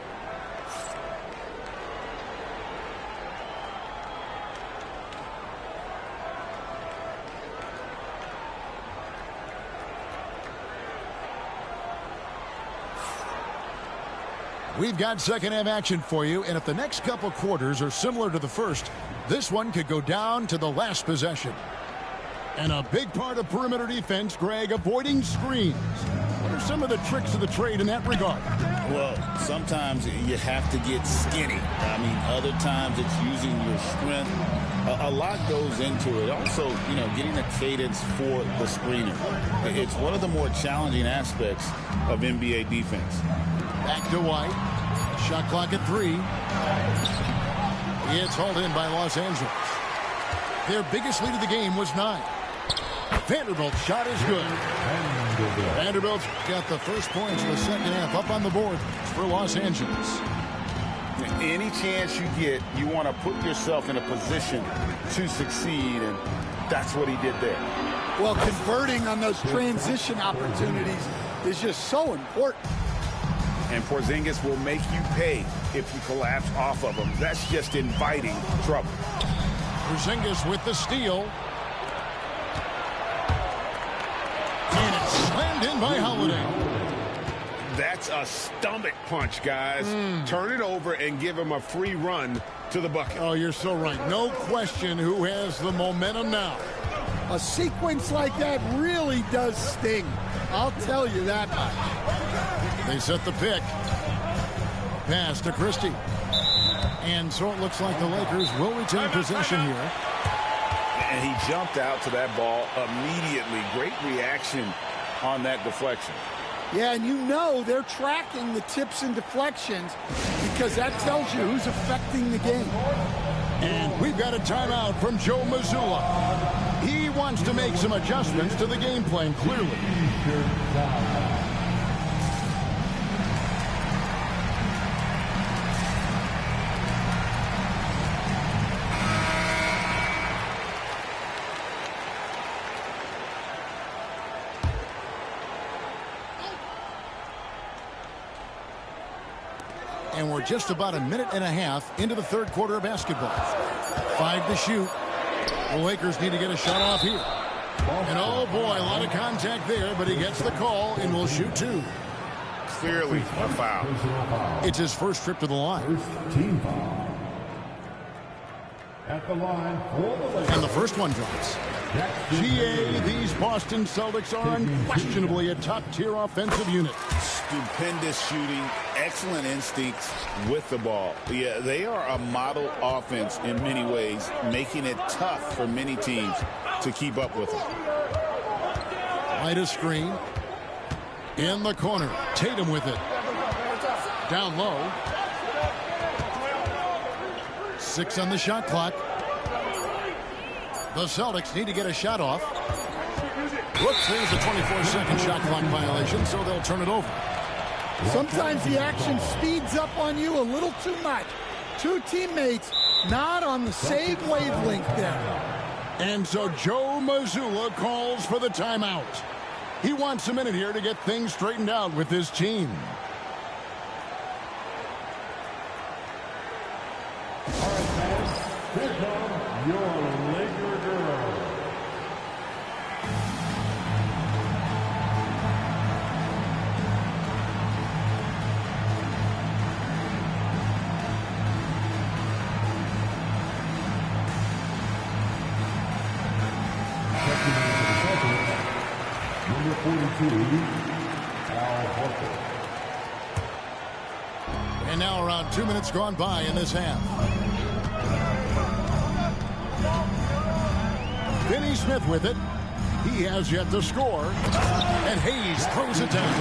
Speaker 3: We've got second half action for you, and if the next couple quarters are similar to the first, this one could go down to the last possession. And a big part of perimeter defense, Greg, avoiding screens. What are some of the tricks of the trade in that regard?
Speaker 5: Well, sometimes you have to get skinny. I mean, other times it's using your strength. A lot goes into it. Also, you know, getting a cadence for the screener. It's one of the more challenging aspects of NBA defense.
Speaker 3: Back to White. Shot clock at 3. It's hauled in by Los Angeles. Their biggest lead of the game was 9. Vanderbilt's shot is good. Vanderbilt's got the first points of the second half up on the board for Los Angeles.
Speaker 5: Any chance you get, you want to put yourself in a position to succeed, and that's what he did there.
Speaker 10: Well, converting on those transition opportunities is just so important.
Speaker 5: And Porzingis will make you pay if you collapse off of him. That's just inviting trouble.
Speaker 3: Porzingis with the steal. And it's slammed in by Holiday.
Speaker 9: That's a stomach punch, guys. Turn it over and give him a free run to the bucket.
Speaker 3: Oh, you're so right. No question who has the momentum now.
Speaker 10: A sequence like that really does sting. I'll tell you that much.
Speaker 3: They set the pick. Pass to Christie. And so it looks like the Lakers will retain possession here.
Speaker 5: And he jumped out to that ball immediately. Great reaction on that deflection.
Speaker 10: Yeah, and you know they're tracking the tips and deflections because that tells you who's affecting the game.
Speaker 3: And we've got a timeout from Joe Mazzulla. He wants to make some adjustments to the game plan, clearly. And we're just about a minute and a half into the third quarter of basketball. 5 to shoot. The Lakers need to get a shot off here. And oh boy, a lot of contact there, but he gets the call and will shoot 2.
Speaker 9: Clearly a foul.
Speaker 3: It's his first trip to the line.
Speaker 7: First team foul. At the line for the Lakers.
Speaker 3: And the first one drops. GA, these Boston Celtics are unquestionably a top-tier offensive unit.
Speaker 5: Stupendous shooting, excellent instincts with the ball. Yeah, they are a model offense in many ways, making it tough for many teams to keep up with them.
Speaker 3: Light a screen. In the corner. Tatum with it. Down low. 6 on the shot clock. The Celtics need to get a shot off. Whoops, there's a 24-second shot clock violation, so they'll turn it over.
Speaker 10: Sometimes the action speeds up on you a little too much. Two teammates not on the same wavelength there.
Speaker 3: And so Joe Mazzulla calls for the timeout. He wants a minute here to get things straightened out with his team.
Speaker 7: All right, fans, here come your Laker girls. Number 42, Al Horford.
Speaker 3: And now around 2 minutes gone by in this half. Finney Smith with it. He has yet to score. And Hayes throws it down.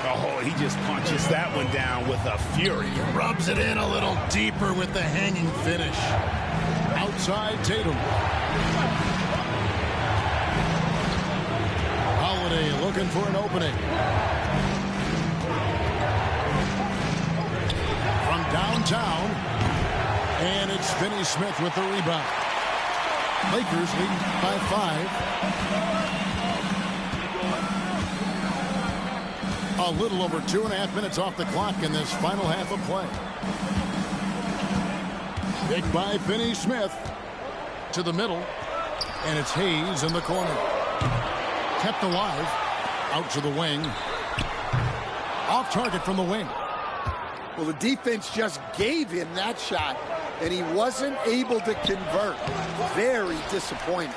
Speaker 8: Oh, he just punches that one down with a fury.
Speaker 3: He rubs it in a little deeper with the hanging finish. Outside Tatum. Holiday looking for an opening. From downtown. And it's Finney Smith with the rebound. Lakers lead by 5. A little over 2.5 minutes off the clock in this final half of play. Picked by Finney Smith to the middle. And it's Hayes in the corner. Kept alive. Out to the wing. Off target from the wing.
Speaker 10: Well, the defense just gave him that shot, and he wasn't able to convert. Very disappointing.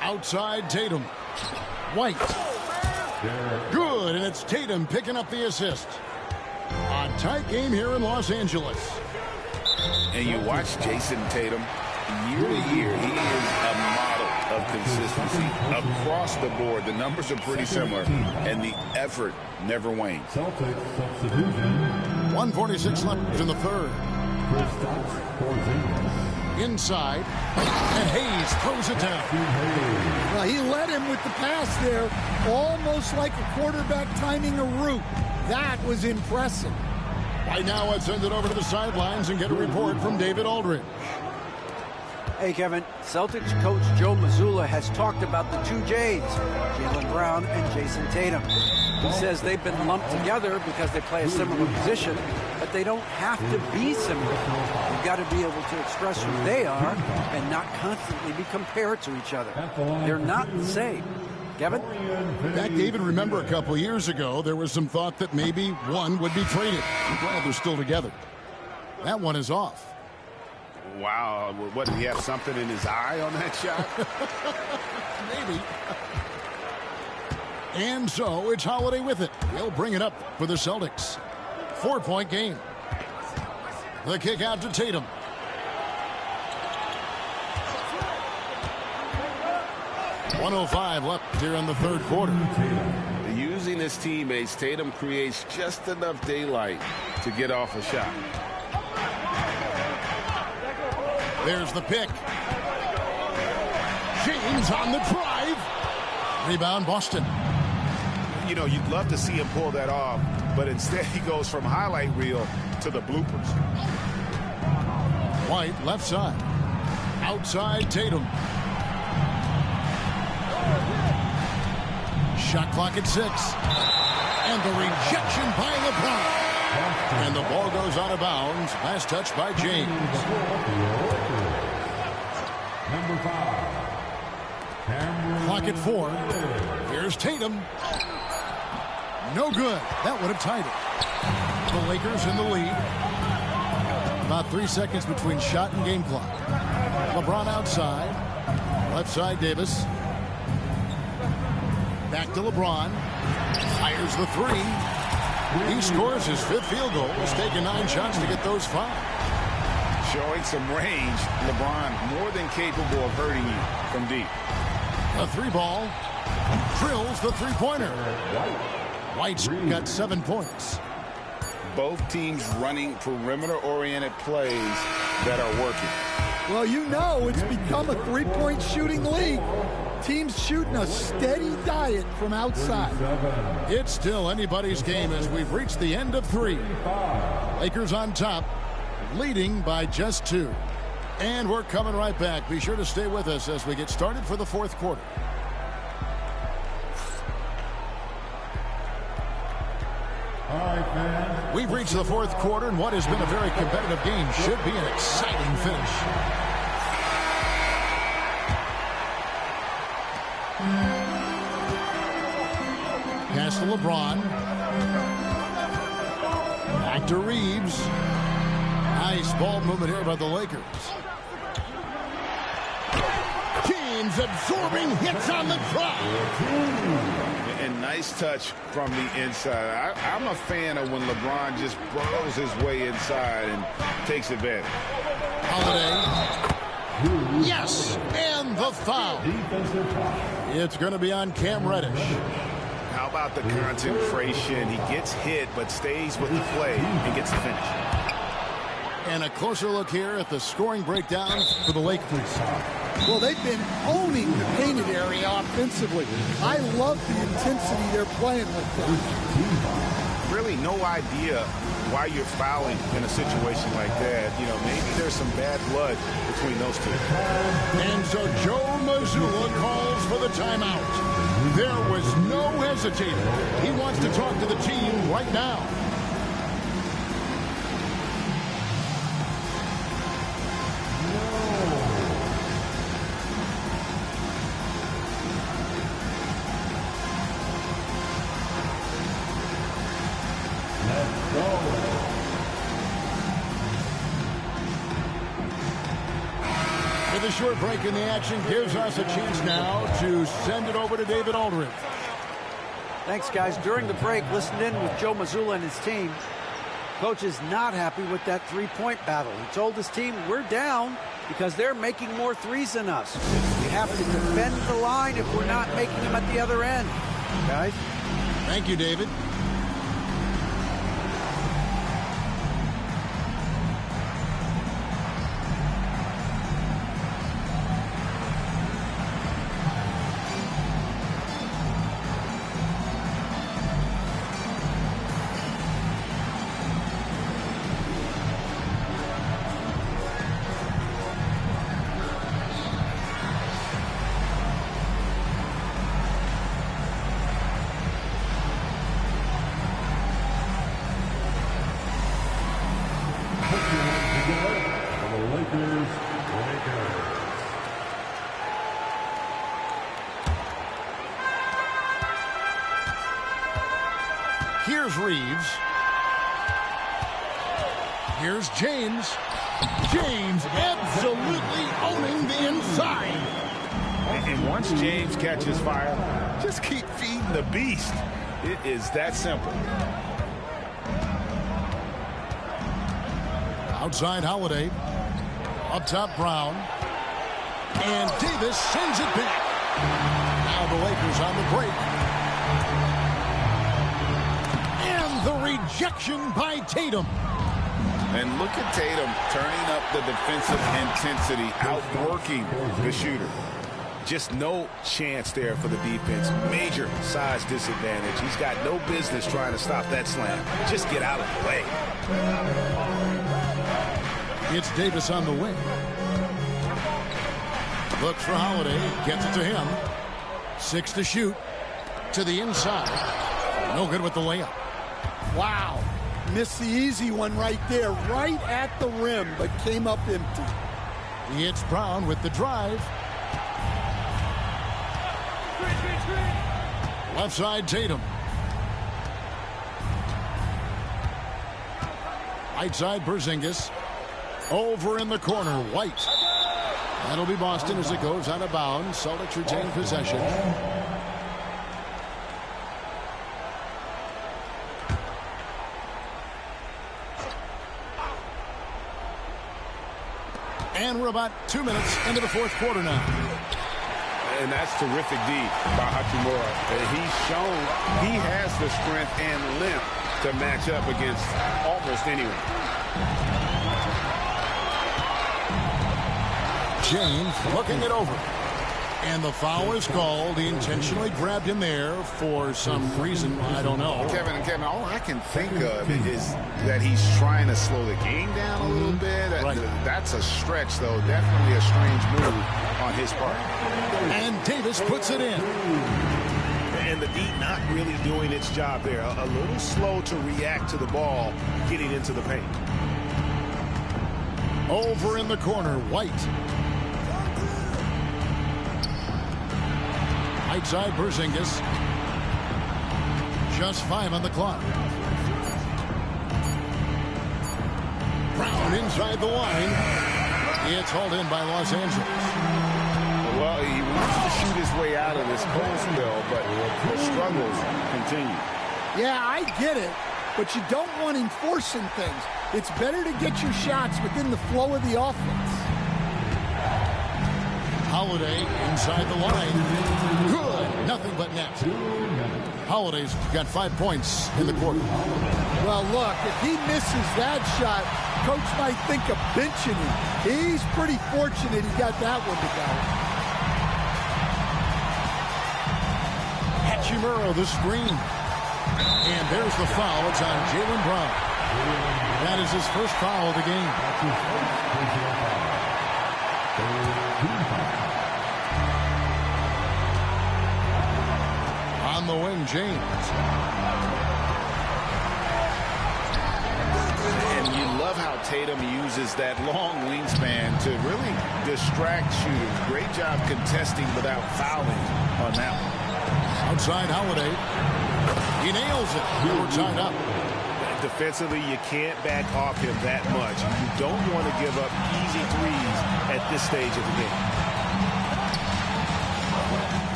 Speaker 3: Outside Tatum. White. Good, and it's Tatum picking up the assist. A tight game here in Los Angeles.
Speaker 8: And you watch Jason Tatum, year to year, he is a model of consistency. Across the board, the numbers are pretty similar, and the effort never wanes.
Speaker 7: Celtics substitution.
Speaker 3: 1:46 left in the third. Inside, and Hayes throws it down.
Speaker 10: Well, he led him with the pass there, almost like a quarterback timing a route. That was impressive.
Speaker 3: Right now, let's send it over to the sidelines and get a report from David Aldridge.
Speaker 6: Hey, Kevin, Celtics coach Joe Mazzulla has talked about the two J's, Jaylen Brown and Jason Tatum. He says they've been lumped together because they play a similar position, but they don't have to be similar. You've got to be able to express who they are and not constantly be compared to each other. They're not the same. Kevin?
Speaker 3: In fact, David, remember a couple years ago, there was some thought that maybe one would be traded. I'm glad they're still together. That one is off.
Speaker 8: Wow, what, did he have something in his eye on that shot?
Speaker 3: Maybe. And so it's Holiday with it. He'll bring it up for the Celtics. 4-point game. The kick out to Tatum. .105 left here in the third quarter.
Speaker 8: Using his teammates, Tatum creates just enough daylight to get off a shot.
Speaker 3: There's the pick. James on the drive. Rebound, Boston.
Speaker 8: You know, you'd love to see him pull that off, but instead he goes from highlight reel to the bloopers.
Speaker 3: White, left side. Outside Tatum. Shot clock at 6. And the rejection by LeBron. And the ball goes out of bounds. Last touch by James.
Speaker 7: Number 5.
Speaker 3: Clock at 4. Here's Tatum. No good. That would have tied it. The Lakers in the lead. About 3 seconds between shot and game clock. LeBron outside. Left side Davis. Back to LeBron. Fires the 3. He scores his 5th field goal. He's taken 9 shots to get those 5.
Speaker 8: Showing some range, LeBron more than capable of hurting you from deep.
Speaker 3: A 3-ball. Drills the 3-pointer. White's got 7 points.
Speaker 5: both teams running perimeter-oriented plays that are working.
Speaker 10: Well, you know, it's become a three-point shooting league. Teams shooting a steady diet from outside.
Speaker 3: It's still anybody's game as we've reached the end of 3. Lakers on top, leading by just 2. And we're coming right back. Be sure to stay with us as we get started for the fourth quarter. We've reached the fourth quarter, and what has been a very competitive game should be an exciting finish. Pass to LeBron. Back to Reeves. Nice ball movement here by the Lakers. James absorbing hits on the drop.
Speaker 5: And nice touch from the inside. I'm a fan of when LeBron just burrows his way inside and takes advantage.
Speaker 3: Holiday. Yes, and the foul. It's going to be on Cam Reddish.
Speaker 5: How about the concentration? He gets hit but stays with the play and gets the finish.
Speaker 3: And a closer look here at the scoring breakdown for the Lakers.
Speaker 10: Well, they've been owning the painted area offensively. I love the intensity they're playing with them.
Speaker 5: Really no idea why you're fouling in a situation like that. You know, maybe there's some bad blood between those two.
Speaker 3: And so Joe Mazzulla calls for the timeout. There was no hesitating. He wants to talk to the team right now. The short break in the action gives us a chance now to send it over to David Aldridge.
Speaker 6: Thanks, guys. During the break, listened in with Joe Mazzulla and his team. Coach is not happy with that three-point battle. He told his team, we're down because they're making more threes than us. We have to defend the line if we're not making them at the other end. Guys?
Speaker 3: Thank you, David. Here's Reeves. Here's James. James absolutely owning the inside.
Speaker 5: And once James catches fire, just keep feeding the beast. It is that simple.
Speaker 3: Outside Holiday. Up top Brown. And Davis sends it back. Now the Lakers on the break. The rejection by Tatum.
Speaker 5: And look at Tatum turning up the defensive intensity, outworking the shooter. Just no chance there for the defense. Major size disadvantage. He's got no business trying to stop that slam. Just get out of the way.
Speaker 3: It's Davis on the wing. Looks for Holiday. Gets it to him. 6 to shoot. To the inside. No good with the layup.
Speaker 10: Wow. Missed the easy one right there, right at the rim, but came up empty.
Speaker 3: It's Brown with the drive. Left side, Tatum. Right side, Porzingis. Over in the corner, White. That'll be Boston as it goes out of bounds. Celtics retain possession. And we're about 2 minutes into the fourth quarter now.
Speaker 9: And that's terrific D by Hachimura. He's shown he has the strength and length to match up against almost anyone.
Speaker 3: James looking it over. And the foul is called. He intentionally grabbed him there for some reason. I don't know.
Speaker 5: Kevin, all I can think of is that he's trying to slow the game down a little bit.
Speaker 3: Right.
Speaker 5: That's a stretch, though. Definitely a strange move on his part.
Speaker 3: And Davis puts it in.
Speaker 8: And the D not really doing its job there. A little slow to react to the ball getting into the paint.
Speaker 3: Over in the corner, White. Right side, Porzingis. Just 5 on the clock. Brown inside the line. It's hauled in by Los Angeles.
Speaker 9: Well, he wants to shoot his way out of this cold spell, but the struggles continue.
Speaker 10: Yeah, I get it, but you don't want him forcing things. It's better to get your shots within the flow of the offense.
Speaker 3: Holiday inside the line. Good. Nothing but net. Holiday's got 5 points in the quarter.
Speaker 10: Well, look, if he misses that shot, coach might think of benching him. He's pretty fortunate he got that one to go.
Speaker 3: Hachimura, the screen. And there's the foul. It's on Jaylen Brown. That is his first foul of the game. On the wing, James.
Speaker 5: And you love how Tatum uses that long wingspan to really distract shooters. Great job contesting without fouling on that one.
Speaker 3: Outside Holiday. He nails it. We're tied up.
Speaker 8: Defensively, you can't back off him that much. You don't want to give up easy threes at this stage of the game.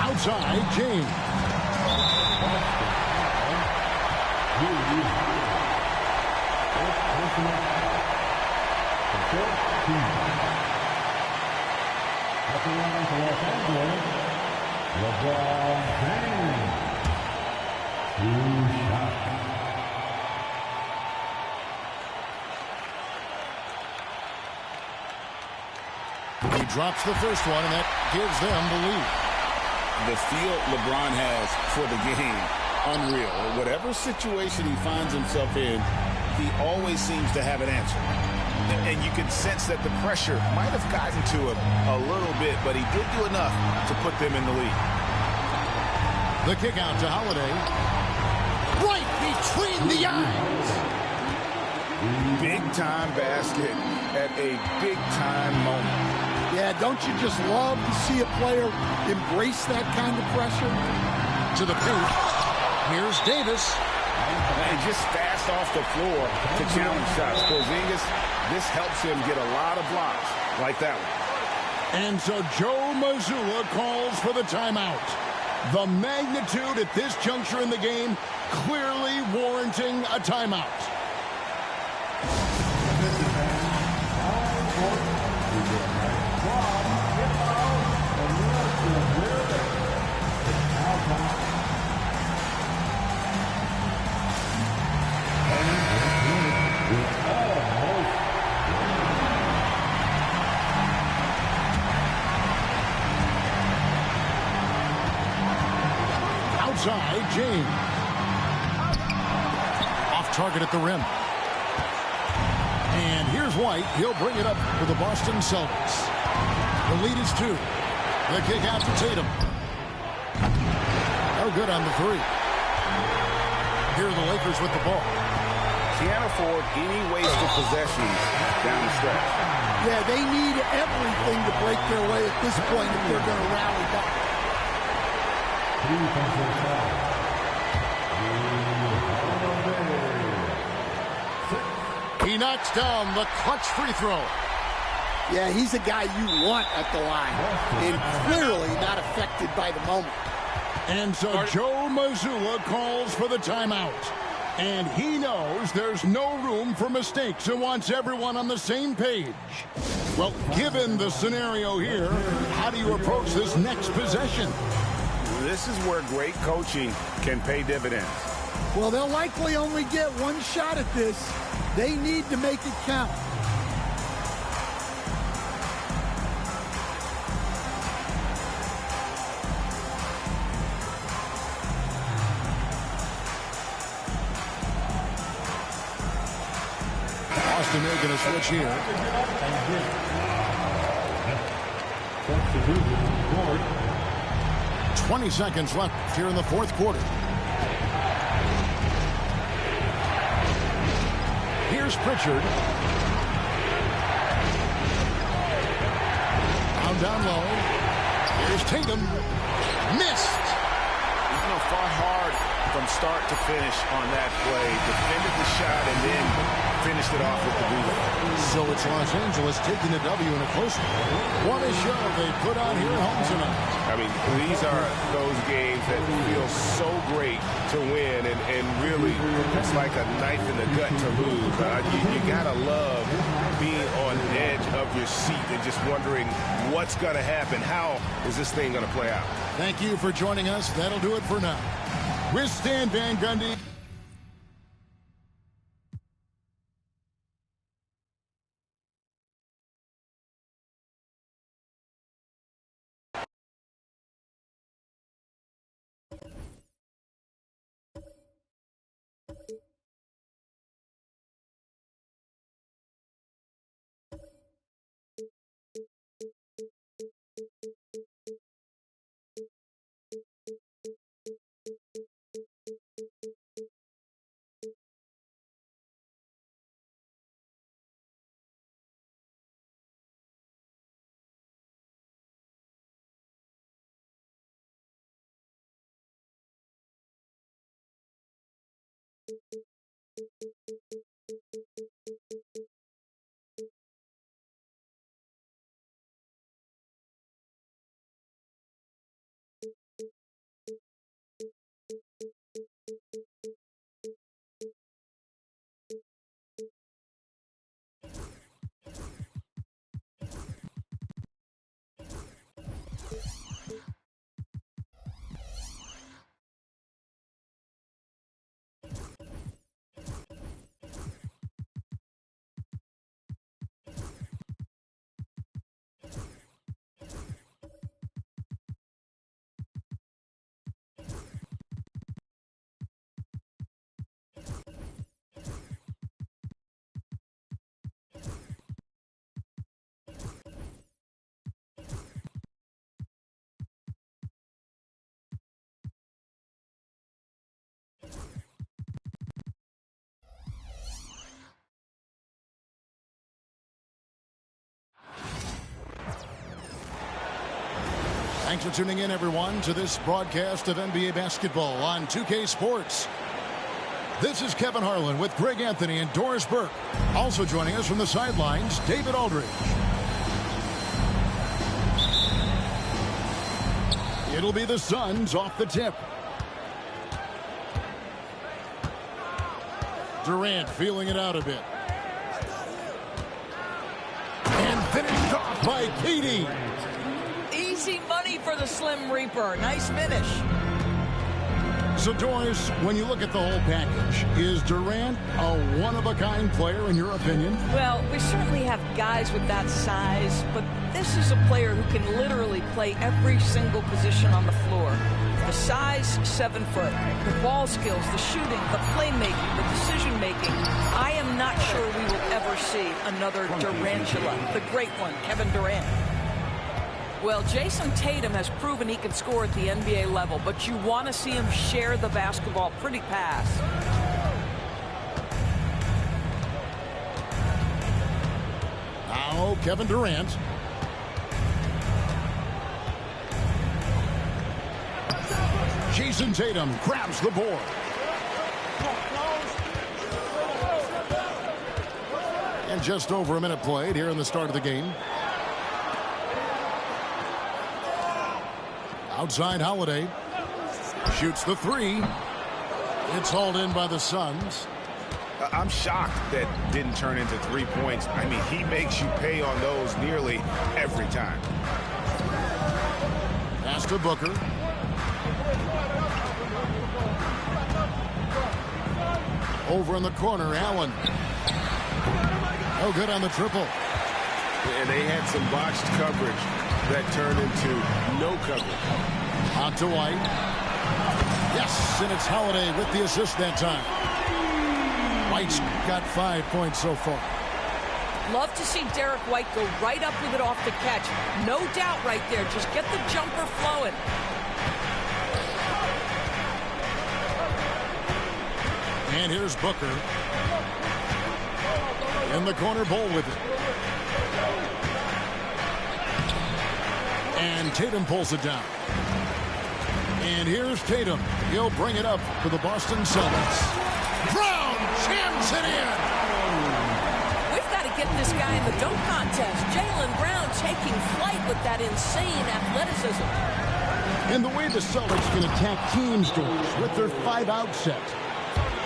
Speaker 3: Outside, James. He drops the first one, and that gives them the lead.
Speaker 5: The feel LeBron has for the game, unreal. Whatever situation he finds himself in, he always seems to have an answer. And you can sense that the pressure might have gotten to him a little bit, but he did do enough to put them in the lead.
Speaker 3: The kick out to Holiday. Right between the eyes.
Speaker 5: Big-time basket at a big-time moment.
Speaker 10: Yeah, don't you just love to see a player embrace that kind of pressure?
Speaker 3: To the paint. Here's Davis.
Speaker 5: And just fast off the floor to challenge shots. Porzingis, this helps him get a lot of blocks like that one.
Speaker 3: And so Joe Mazzulla calls for the timeout. The magnitude at this juncture in the game clearly warranting a timeout. Outside, James. Off target at the rim. And here's White. He'll bring it up for the Boston Celtics. The lead is 2. The kick out to Tatum. No good on the 3. Here are the Lakers with the ball.
Speaker 5: Can't afford any wasted possessions down the stretch.
Speaker 10: Yeah, they need everything to break their way at this point if they're going to rally back.
Speaker 3: He knocks down the clutch free throw.
Speaker 10: Yeah, he's a guy you want at the line, and clearly not affected by the moment.
Speaker 3: And so Joe Mazzulla calls for the timeout. And he knows there's no room for mistakes and wants everyone on the same page. Well, given the scenario here, how do you approach this next possession?
Speaker 9: This is where great coaching can pay dividends.
Speaker 10: Well, they'll likely only get one shot at this. They need to make it count.
Speaker 3: Boston making a switch here. 20 seconds left here in the fourth quarter. Here's Pritchard. Down low. Here's Tatum. Missed.
Speaker 8: Fought hard from start to finish on that play. Defended the shot and then finished it off with the rebound.
Speaker 3: So it's Los Angeles taking the W in a close one. What a show they put on here at home tonight.
Speaker 9: I mean, these are those games that feel so great to win, and really, it's like a knife in the gut to lose. You gotta love being on edge of your seat and just wondering what's gonna happen. How is this thing gonna play out?
Speaker 3: Thank you for joining us. That'll do it for now. With Stan Van Gundy. Thanks for tuning in, everyone, to this broadcast of NBA basketball on 2K Sports. This is Kevin Harlan with Greg Anthony and Doris Burke. Also joining us from the sidelines, David Aldridge. It'll be the Suns off the tip. Durant feeling it out a bit. And finished off by Katie.
Speaker 11: Easy money for the Slim Reaper. Nice finish.
Speaker 3: So, Doris, when you look at the whole package, is Durant a one-of-a-kind player in your opinion?
Speaker 11: Well, we certainly have guys with that size, but this is a player who can literally play every single position on the floor. The size, 7 foot. The ball skills, the shooting, the playmaking, the decision-making. I am not sure we will ever see another Durantula, the great one, Kevin Durant. Well, Jason Tatum has proven he can score at the NBA level, but you want to see him share the basketball pretty fast.
Speaker 3: Now, Kevin Durant. Jason Tatum grabs the board. And just over a minute played here in the start of the game. Outside Holiday. Shoots the three. It's hauled in by the Suns.
Speaker 8: I'm shocked that didn't turn into 3 points. I mean, he makes you pay on those nearly every time.
Speaker 3: Pass to Booker. Over in the corner, Allen. No good on the triple.
Speaker 9: And they had some botched coverage that turned into no coverage.
Speaker 3: Out to White. Yes, and it's Holiday with the assist that time. White's got 5 points so far.
Speaker 11: Love to see Derek White go right up with it off the catch. No doubt right there. Just get the jumper flowing.
Speaker 3: And here's Booker. In the corner, Bull with it. And Tatum pulls it down. And here's Tatum. He'll bring it up for the Boston Celtics. Brown jams it in.
Speaker 11: We've got to get this guy in the dunk contest. Jaylen Brown taking flight with that insane athleticism.
Speaker 3: And the way the Celtics can attack teams, George, with their 5-out set,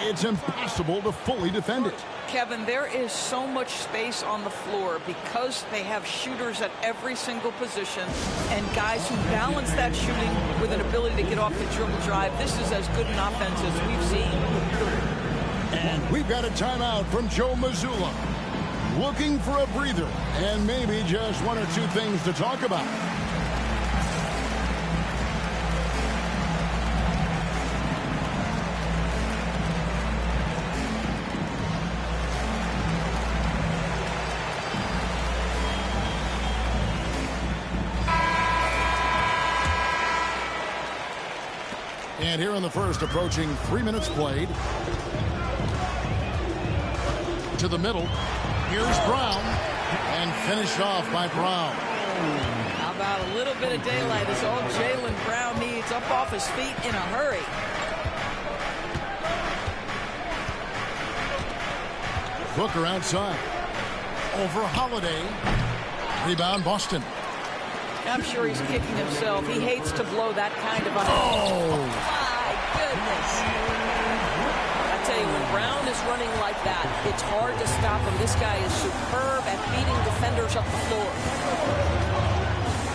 Speaker 3: it's impossible to fully defend it.
Speaker 11: Kevin, there is so much space on the floor because they have shooters at every single position and guys who balance that shooting with an ability to get off the dribble drive. This is as good an offense as we've seen.
Speaker 3: And we've got a timeout from Joe Mazzulla. Looking for a breather and maybe just one or two things to talk about. And here in the first, approaching 3 minutes played. To the middle. Here's Brown. And finished off by Brown.
Speaker 11: How about a little bit of daylight is all Jaylen Brown needs, up off his feet in a hurry.
Speaker 3: Booker outside. Over Holiday. Rebound Boston.
Speaker 11: I'm sure he's kicking himself. He hates to blow that kind of a... Oh, my goodness. I tell you, when Brown is running like that, it's hard to stop him. This guy is superb at beating defenders up the floor.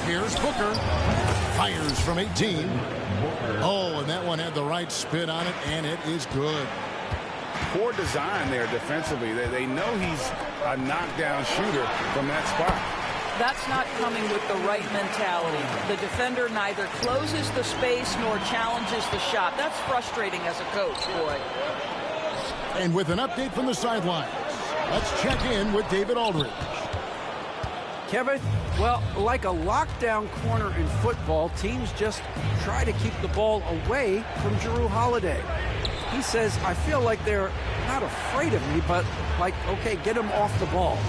Speaker 3: Here's Booker. Fires from 18. Oh, and that one had the right spin on it, and it is good.
Speaker 5: Poor design there defensively. They know he's a knockdown shooter from that spot.
Speaker 11: That's not coming with the right mentality. The defender neither closes the space nor challenges the shot. That's frustrating as a coach, boy.
Speaker 3: And with an update from the sidelines, let's check in with David Aldridge.
Speaker 6: Kevin, well, like a lockdown corner in football, teams just try to keep the ball away from Jrue Holiday. He says, I feel like they're not afraid of me, but like, okay, get him off the ball.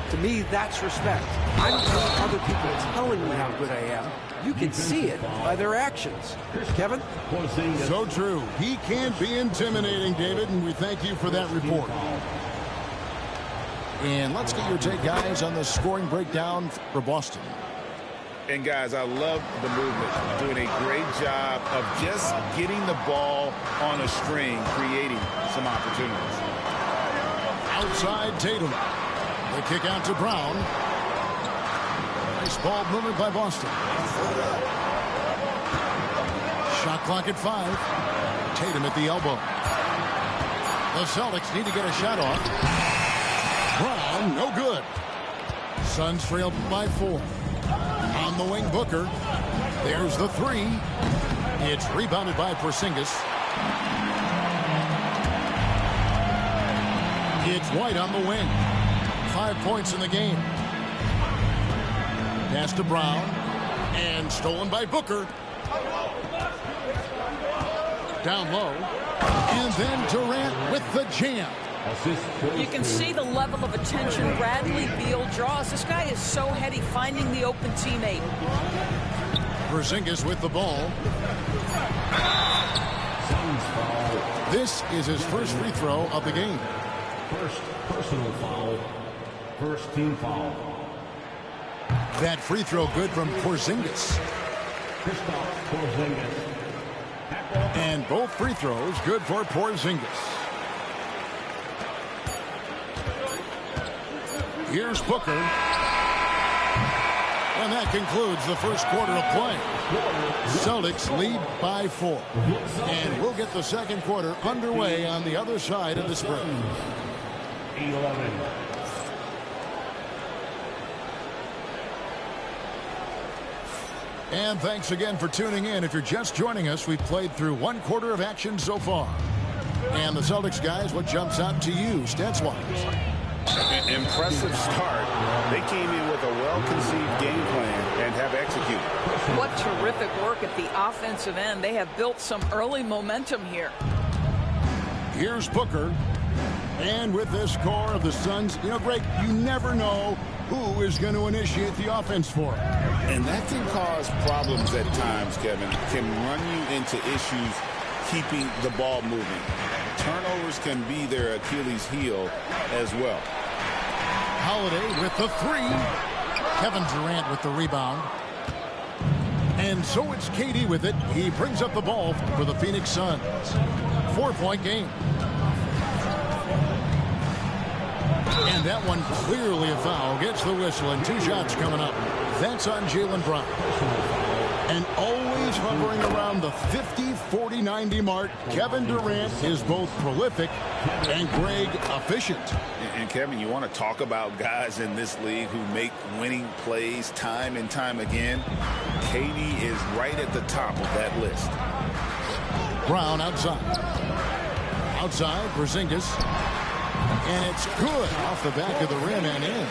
Speaker 6: To me, that's respect. I don't need other people telling me how good I am. You can see it by their actions. Kevin?
Speaker 3: So true. He can't be intimidating, David, and we thank you for that report. And let's get your take, guys, on the scoring breakdown for Boston.
Speaker 5: And, guys, I love the movement. Doing a great job of just getting the ball on a string, creating some opportunities.
Speaker 3: Outside Tatum. The kick out to Brown. Nice ball movement by Boston. Shot clock at 5. Tatum at the elbow. The Celtics need to get a shot off. Brown, no good. Suns trail by 4. On the wing, Booker. There's the 3. It's rebounded by Porzingis. It's White on the wing. 5 points in the game. Pass to Brown. And stolen by Booker. Down low. And then Durant with the jam.
Speaker 11: You can see the level of attention Bradley Beal draws. This guy is so heady finding the open teammate.
Speaker 3: Porzingis with the ball. This is his first free throw of the game.
Speaker 7: First personal foul. First team foul.
Speaker 3: That free throw good from Porzingis.
Speaker 7: Porzingis.
Speaker 3: And both free throws good for Porzingis. Here's Booker. And that concludes the first quarter of play. Celtics lead by 4. And we'll get the second quarter underway on the other side of this break.
Speaker 7: 11.
Speaker 3: And thanks again for tuning in. If you're just joining us, we've played through one quarter of action so far. And the Celtics guys, what jumps out to you stats-wise?
Speaker 8: Impressive start. They came in with a well-conceived game plan and have executed.
Speaker 11: What terrific work at the offensive end. They have built some early momentum here.
Speaker 3: Here's Booker. And with this core of the Suns, you know, Greg, you never know who is going to initiate the offense for them.
Speaker 5: And that can cause problems at times, Kevin. Can run you into issues keeping the ball moving. Turnovers can be their Achilles heel as well.
Speaker 3: Holiday with the 3. Kevin Durant with the rebound. And so it's KD with it. He brings up the ball for the Phoenix Suns. 4-point game. And that one clearly a foul. Gets the whistle and 2 shots coming up. That's on Jaylen Brown. And always hovering around the 50, 40, 90 mark. Kevin Durant is both prolific and, Greg, efficient.
Speaker 5: And Kevin, you want to talk about guys in this league who make winning plays time and time again? KD is right at the top of that list.
Speaker 3: Brown outside. Outside, Porzingis. And it's good off the back of the rim and in.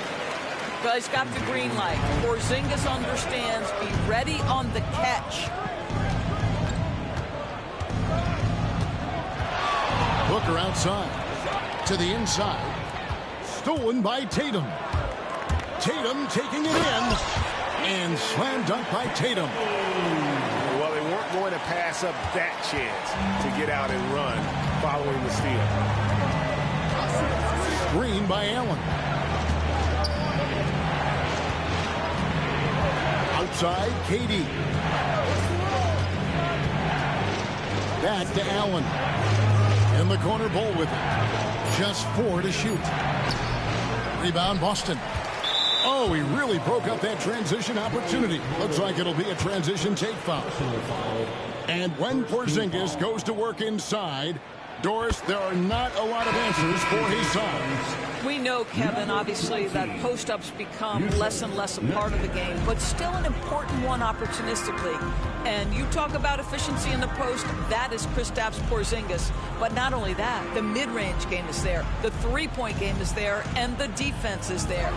Speaker 11: Guys got the green light. Porzingis understands. Be ready on the catch.
Speaker 3: Booker outside. To the inside. Stolen by Tatum. Tatum taking it in. And slam dunk by Tatum.
Speaker 9: Well, they weren't going to pass up that chance to get out and run following the steal.
Speaker 3: Screen by Allen. Outside, KD. Back to Allen. In the corner, Bull with it. Just 4 to shoot. Rebound, Boston. Oh, he really broke up that transition opportunity. Looks like it'll be a transition take foul. And when Porzingis goes to work inside, Doris, there are not a lot of answers for his Suns.
Speaker 11: We know, Kevin, obviously, that post-ups become less and less a part of the game, but still an important one opportunistically. And you talk about efficiency in the post, that is Kristaps Porzingis. But not only that, the mid-range game is there, the three-point game is there, and the defense is there.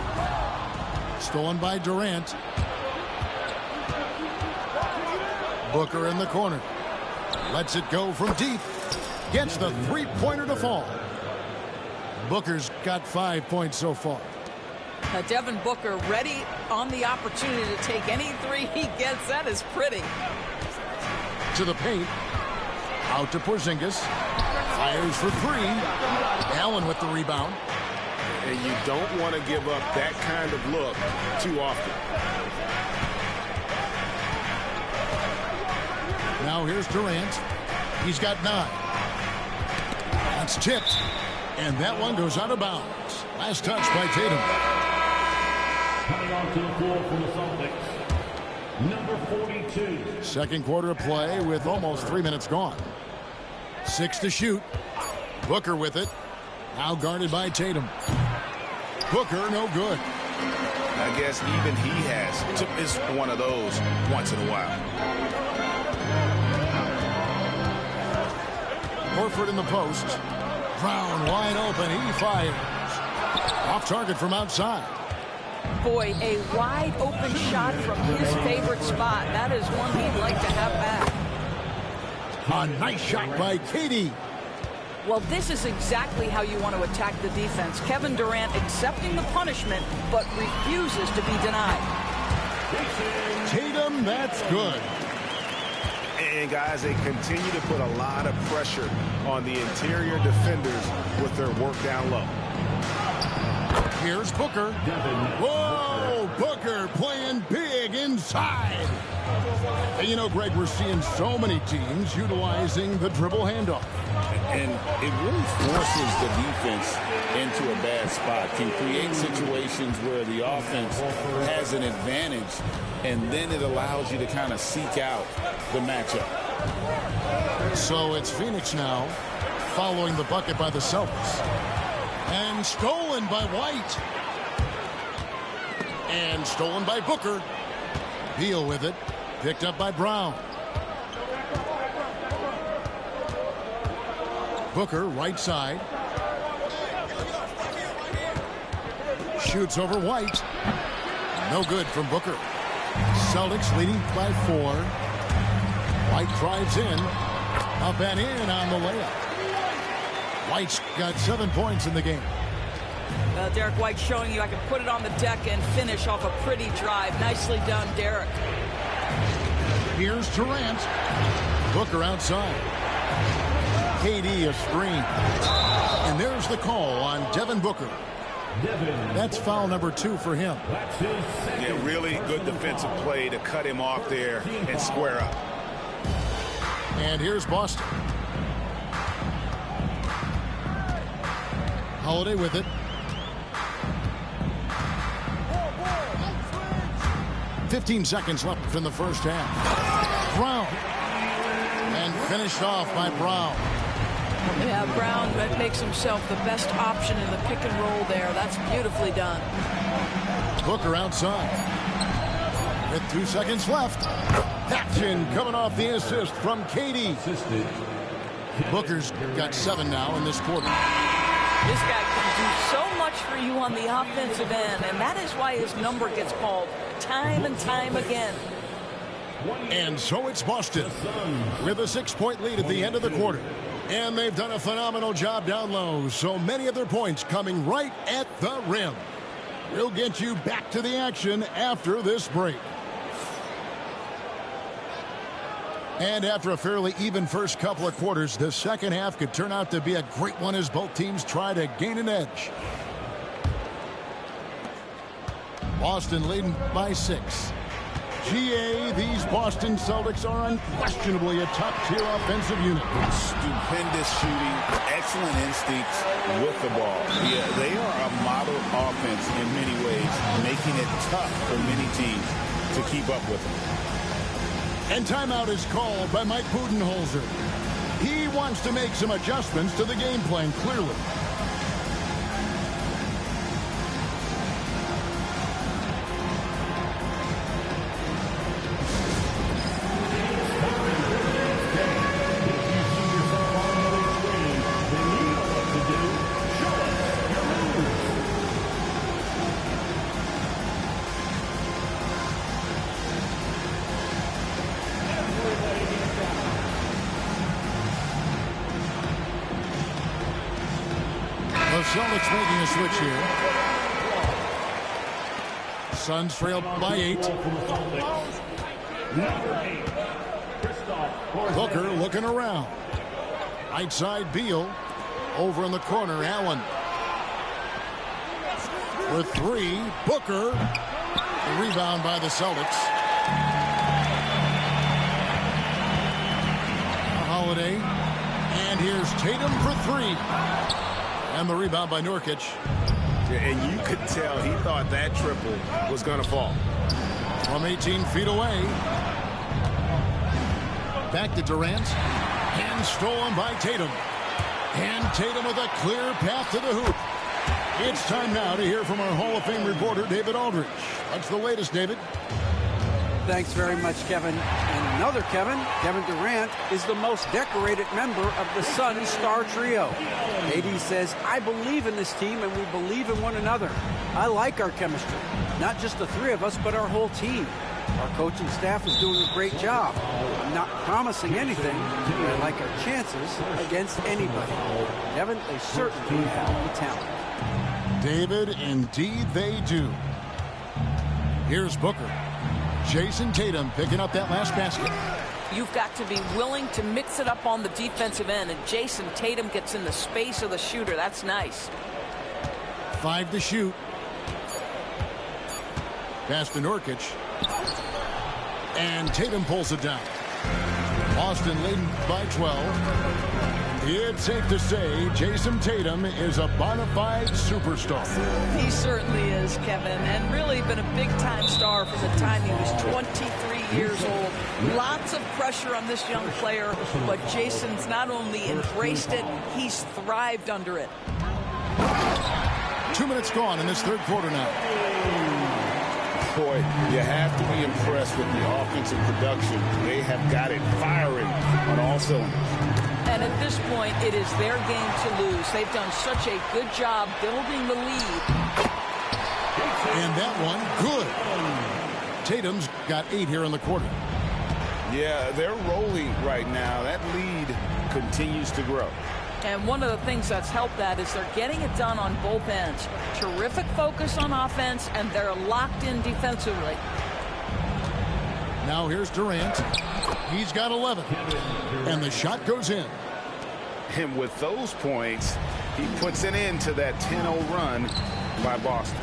Speaker 3: Stolen by Durant. Booker in the corner. Lets it go from deep. Gets the three-pointer to fall. Booker's got 5 points so far.
Speaker 11: Devin Booker ready on the opportunity to take any three he gets. That is pretty.
Speaker 3: To the paint. Out to Porzingis. Fires for 3. Allen with the rebound.
Speaker 9: And you don't want to give up that kind of look too often.
Speaker 3: Now here's Durant. He's got 9. That's tipped. And that one goes out of bounds. Last touch by Tatum.
Speaker 7: Coming onto the floor for the Celtics, number 42.
Speaker 3: Second quarter of play with almost 3 minutes gone. 6 to shoot. Booker with it. Now guarded by Tatum. Booker no good.
Speaker 5: I guess even he has to miss one of those once in a while.
Speaker 3: Horford in the post. Brown wide open. He fires. Off target from outside.
Speaker 11: Boy, a wide open shot from his favorite spot. That is one he'd like to have back.
Speaker 3: A nice shot by KD.
Speaker 11: Well, this is exactly how you want to attack the defense. Kevin Durant accepting the punishment, but refuses to be denied.
Speaker 3: Tatum, that's good.
Speaker 9: And, guys, they continue to put a lot of pressure on the interior defenders with their work down low.
Speaker 3: Here's Booker. Whoa, Booker playing big inside. And you know, Greg, we're seeing so many teams utilizing the dribble handoff.
Speaker 5: And it really forces the defense into a bad spot, can create situations where the offense has an advantage, and then it allows you to kind of seek out the matchup.
Speaker 3: So it's Phoenix now, following the bucket by the Celtics. And stolen by White. And stolen by Booker. Beal with it. Picked up by Brown. Booker, right side. Shoots over White. No good from Booker. Celtics leading by 4. White drives in. Up and in on the layup. White's got 7 points in the game.
Speaker 11: Derek White showing you I can put it on the deck and finish off a pretty drive. Nicely done, Derek.
Speaker 3: Here's Durant. Booker outside. KD a screen. And there's the call on Devin Booker. That's foul number 2 for him.
Speaker 8: Yeah, really good defensive play to cut him off there and square up.
Speaker 3: And here's Boston. Holiday with it. 15 seconds left in the first half. Brown. And finished off by Brown.
Speaker 11: Yeah, Brown makes himself the best option in the pick and roll there. That's beautifully done.
Speaker 3: Booker outside. With 2 seconds left. Action coming off the assist from KD. Booker's got 7 now in this quarter.
Speaker 11: This guy can do so much for you on the offensive end, and that is why his number gets called time and time again.
Speaker 3: And so it's Boston with a 6-point lead at the end of the quarter. And they've done a phenomenal job down low. So many of their points coming right at the rim. We'll get you back to the action after this break. And after a fairly even first couple of quarters, the second half could turn out to be a great one as both teams try to gain an edge. Boston leading by 6. GA, these Boston Celtics are unquestionably a top-tier offensive unit.
Speaker 5: Stupendous shooting, excellent instincts with the ball. Yeah, they are a model offense in many ways, making it tough for many teams to keep up with them.
Speaker 3: And timeout is called by Mike Budenholzer. He wants to make some adjustments to the game plan, clearly. Celtics making a switch here. Suns trail by 8. Booker looking around. Right side Beal. Over in the corner, Allen. For 3, Booker. The rebound by the Celtics. Holiday. And here's Tatum for 3. And the rebound by Nurkic.
Speaker 8: Yeah, and you could tell he thought that triple was going to fall.
Speaker 3: From 18 feet away. Back to Durant. And stolen by Tatum. And Tatum with a clear path to the hoop. It's time now to hear from our Hall of Fame reporter, David Aldridge. What's the latest, David?
Speaker 6: Thanks very much, Kevin. And another Kevin Durant, is the most decorated member of the Suns star trio. AD says, I believe in this team and we believe in one another. I like our chemistry. Not just the 3 of us, but our whole team. Our coaching staff is doing a great job. I'm not promising anything, but I like our chances against anybody. Kevin, they certainly have the talent.
Speaker 3: David, indeed they do. Here's Booker. Jason Tatum picking up that last basket.
Speaker 11: You've got to be willing to mix it up on the defensive end, and Jason Tatum gets in the space of the shooter. That's nice.
Speaker 3: 5 to shoot. Pass to Nurkic. And Tatum pulls it down. Boston leading by 12. It's safe to say Jason Tatum is a bona fide superstar.
Speaker 11: He certainly is, Kevin, and really been a big-time star from the time he was 23 years old. Lots of pressure on this young player, but Jason's not only embraced it, he's thrived under it.
Speaker 3: 2 minutes gone in this third quarter now.
Speaker 5: Boy, you have to be impressed with the offensive production. They have got it firing on all cylinders.
Speaker 11: And at this point, it is their game to lose. They've done such a good job building the lead.
Speaker 3: And that one, good. Tatum's got 8 here in the quarter.
Speaker 5: Yeah, they're rolling right now. That lead continues to grow.
Speaker 11: And one of the things that's helped that is they're getting it done on both ends. Terrific focus on offense, and they're locked in defensively.
Speaker 3: Now here's Durant. He's got 11. And the shot goes in.
Speaker 5: And with those points, he puts an end to that 10-0 run by Boston.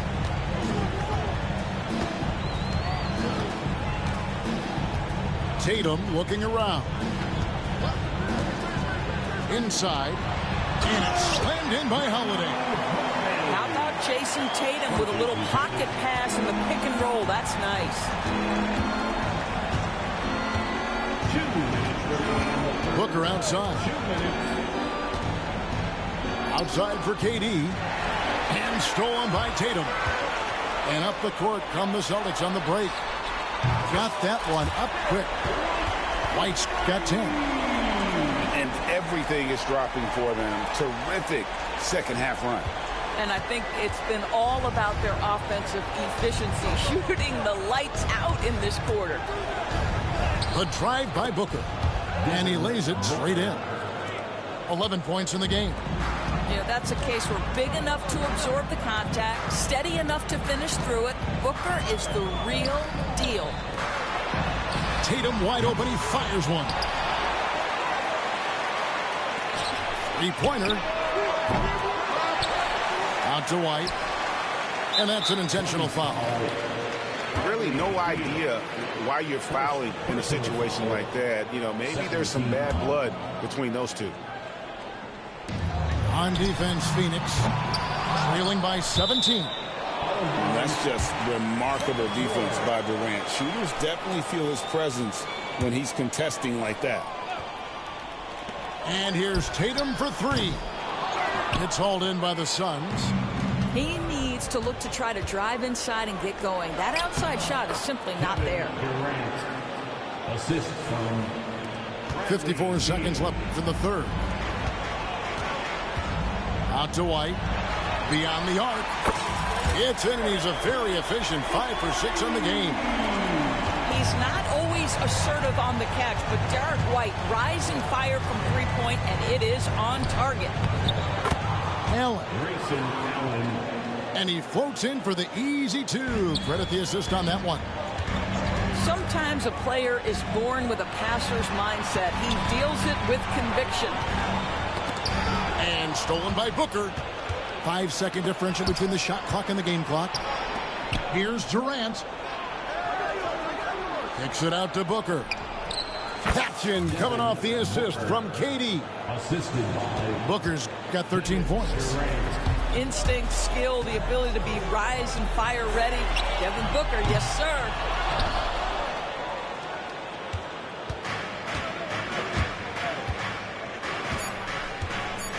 Speaker 3: Tatum looking around. Inside. And it's slammed in by Holiday.
Speaker 11: How about Jason Tatum with a little pocket pass in the pick and roll? That's nice.
Speaker 3: Booker outside. Outside for KD. And stolen by Tatum. And up the court come the Celtics on the break. Got that one up quick. White's got 10.
Speaker 5: And everything is dropping for them. Terrific second half run.
Speaker 11: And I think it's been all about their offensive efficiency, shooting the lights out in this quarter.
Speaker 3: The drive by Booker. And he lays it straight in. 11 points in the game.
Speaker 11: You know, that's a case where big enough to absorb the contact, steady enough to finish through it. Booker is the real deal.
Speaker 3: Tatum wide open. He fires one. Three-pointer. Out to White. And that's an intentional foul.
Speaker 5: Really no idea why you're fouling in a situation like that. You know, maybe there's some bad blood between those two.
Speaker 3: On defense, Phoenix trailing by 17.
Speaker 5: That's just remarkable defense by Durant. Shooters definitely feel his presence when he's contesting like that.
Speaker 3: And here's Tatum for 3. It's hauled in by the Suns.
Speaker 11: He needs to look to try to drive inside and get going. That outside shot is simply not there.
Speaker 7: Assist from
Speaker 3: 54 seconds left in the third. Out to White. Beyond the arc. It's in, and he's a very efficient 5 for 6 on the game.
Speaker 11: He's not always assertive on the catch, but Derek White rise and fire from three-point, and it is on target.
Speaker 3: Allen. And he floats in for the easy 2. Credit the assist on that one.
Speaker 11: Sometimes a player is born with a passer's mindset. He deals it with conviction.
Speaker 3: And stolen by Booker. 5-second differential between the shot clock and the game clock. Here's Durant. Kicks it out to Booker. Action coming off the assist from KD.
Speaker 7: assisted by
Speaker 3: Booker's got 13 points.
Speaker 11: Instinct, skill, the ability to be rise and fire ready. Devin Booker, yes, sir.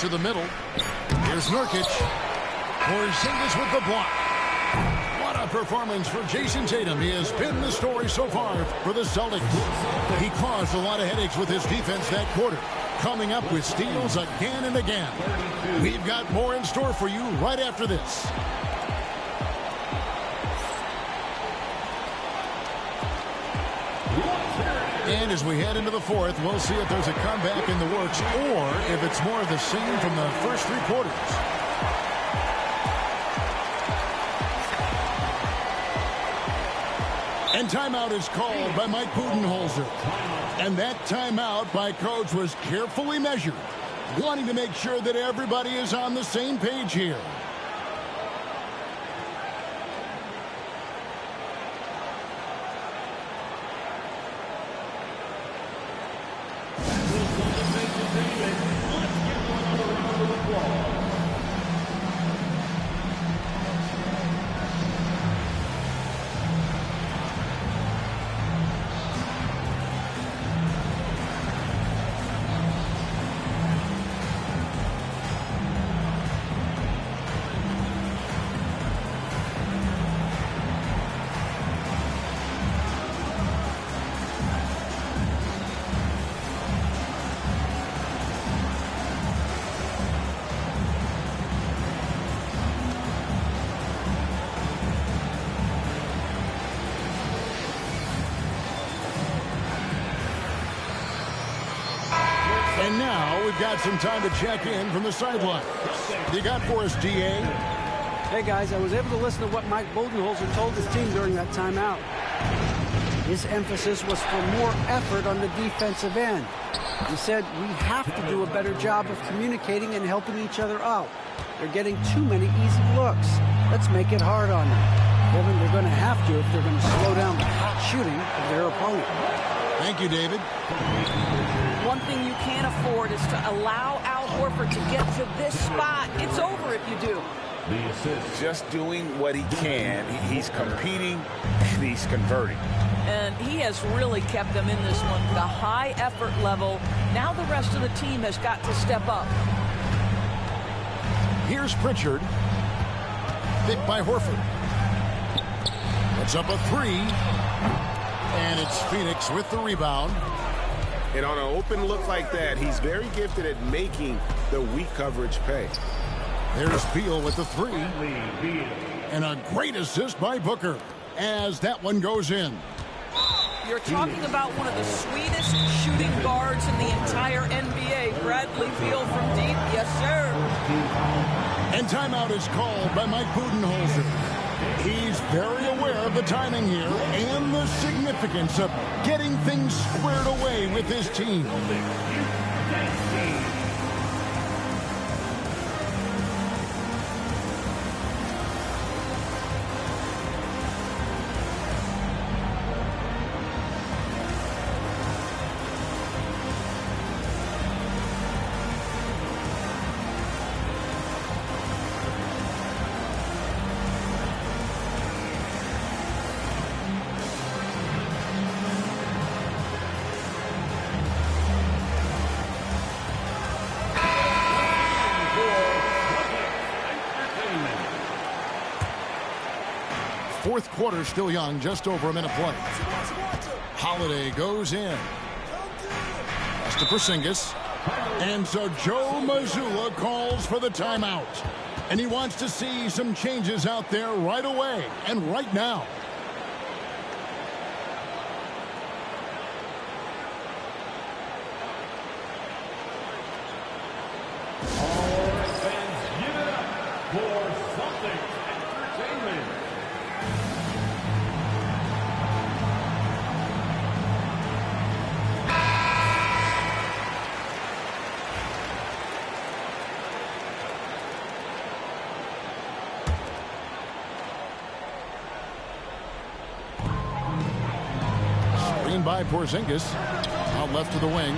Speaker 3: To the middle. Here's Nurkic. Porzingis with the block. What a performance for Jason Tatum. He has been the story so far for the Celtics. He caused a lot of headaches with his defense that quarter, coming up with steals again and again. We've got more in store for you right after this. And as we head into the fourth, we'll see if there's a comeback in the works or if it's more of the same from the first three quarters. And timeout is called by Mike Budenholzer. And that timeout by Coach was carefully measured, wanting to make sure that everybody is on the same page here. we've got some time to check in from the sideline. You got for us, DA?
Speaker 6: Hey, guys, I was able to listen to what Mike Budenholzer told his team during that timeout. His emphasis was for more effort on the defensive end. He said, we have to do a better job of communicating and helping each other out. They're getting too many easy looks. Let's make it hard on them. Kevin, they're going to have to if they're going to slow down the hot shooting of their opponent.
Speaker 3: Thank you, David.
Speaker 11: One thing you can't afford is to allow Al Horford to get to this spot. It's over if you do.
Speaker 8: Just doing what he can. He's competing and he's converting.
Speaker 11: And he has really kept them in this one with a high effort level. Now the rest of the team has got to step up.
Speaker 3: Here's Pritchard. Picked by Horford. Puts up a three. And it's Phoenix with the rebound.
Speaker 9: And on an open look like that, he's very gifted at making the weak coverage pay.
Speaker 3: There's Beal with the three. And a great assist by Booker as that one goes in.
Speaker 11: You're talking about one of the sweetest shooting guards in the entire NBA. Bradley Beal from deep. Yes, sir.
Speaker 3: And timeout is called by Mike Budenholzer. He's very aware of the timing here and the significance of getting things squared away with his team. Fourth quarter still young, just over a minute play. Holiday goes in. Pass to Porzingis. And so Joe Mazzulla calls for the timeout. And he wants to see some changes out there right away and right now. By Porzingis out left to the wing.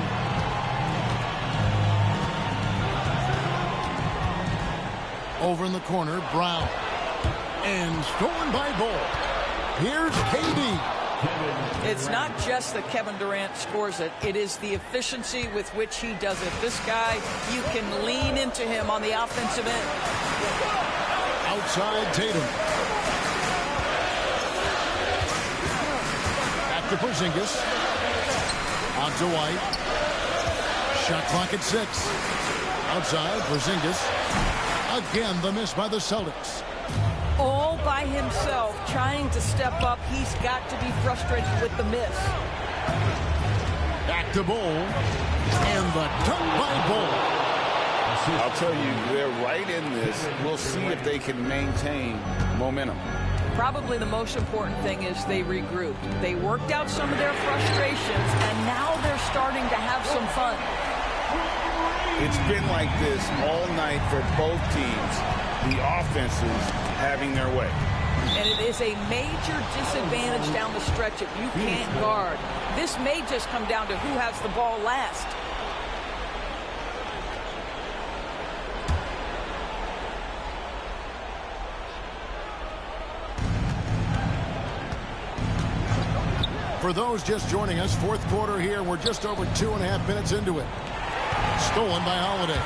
Speaker 3: Over in the corner, Brown. And stolen by Ball. Here's KD.
Speaker 11: It's not just that Kevin Durant scores it. It is the efficiency with which he does it. This guy, you can lean into him on the offensive end.
Speaker 3: Outside Tatum. To Porzingis. Out to White. Shot clock at 6. Outside, Porzingis. Again, the miss by the Celtics.
Speaker 11: All by himself, trying to step up. He's got to be frustrated with the miss.
Speaker 3: Back to Bull. And the dunk by Bull.
Speaker 8: I'll tell you, they're right in this. We'll see if they can maintain momentum.
Speaker 11: Probably the most important thing is they regrouped. They worked out some of their frustrations, and now they're starting to have some fun.
Speaker 8: It's been like this all night for both teams. The offenses having their way.
Speaker 11: And it is a major disadvantage down the stretch if you can't guard. This may just come down to who has the ball last.
Speaker 3: For those just joining us, fourth quarter here. We're just over 2.5 minutes into it. Stolen by Holiday.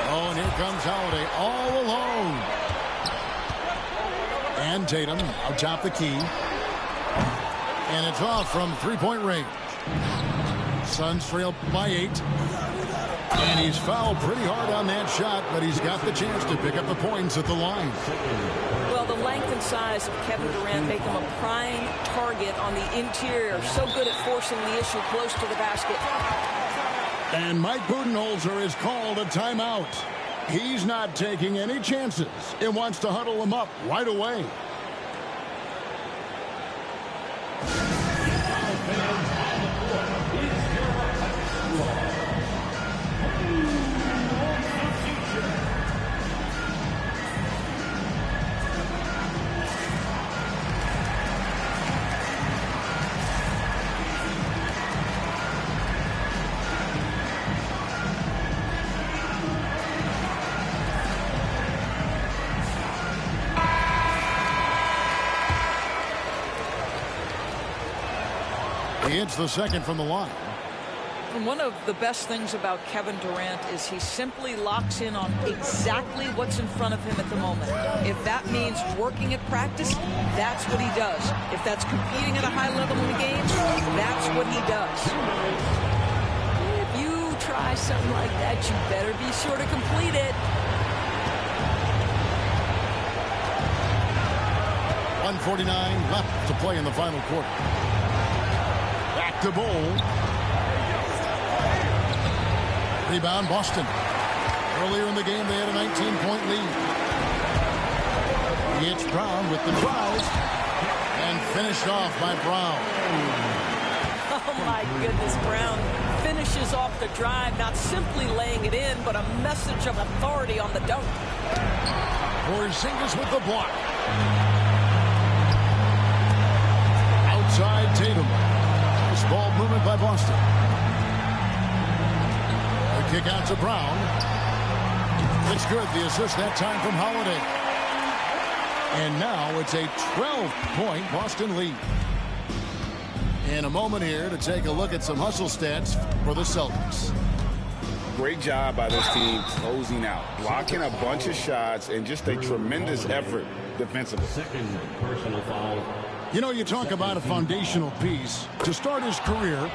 Speaker 3: Oh, and here comes Holiday all alone. And Tatum out top the key. And it's off from three-point range. Suns trail by 8. And he's fouled pretty hard on that shot, but he's got the chance to pick up the points at the line.
Speaker 11: Well, the length and size of Kevin Durant make him a prime target on the interior. So good at forcing the issue close to the basket.
Speaker 3: And Mike Budenholzer is called a timeout. He's not taking any chances and wants to huddle them up right away. He hits the second from the line.
Speaker 11: And one of the best things about Kevin Durant is he simply locks in on exactly what's in front of him at the moment. If that means working at practice, that's what he does. If that's competing at a high level in the games, that's what he does. If you try something like that, you better be sure to complete it.
Speaker 3: 1:49 left to play in the final quarter. Back to Bull. Rebound, Boston. Earlier in the game, they had a 19-point lead. It's Brown with the drive. And finished off by Brown.
Speaker 11: Oh, my goodness, Brown finishes off the drive, not simply laying it in, but a message of authority on the dunk.
Speaker 3: Porzingis with the block. Outside Tatum. This ball movement by Boston. The kick out to Brown. It's good. The assist that time from Holiday. And now it's a 12-point Boston lead. In a moment here to take a look at some hustle stats for the Celtics.
Speaker 5: Great job by this team closing out, blocking a bunch of shots, and just a tremendous effort defensively.
Speaker 7: Second personal foul.
Speaker 3: You know, you talk about a foundational piece. To start his career,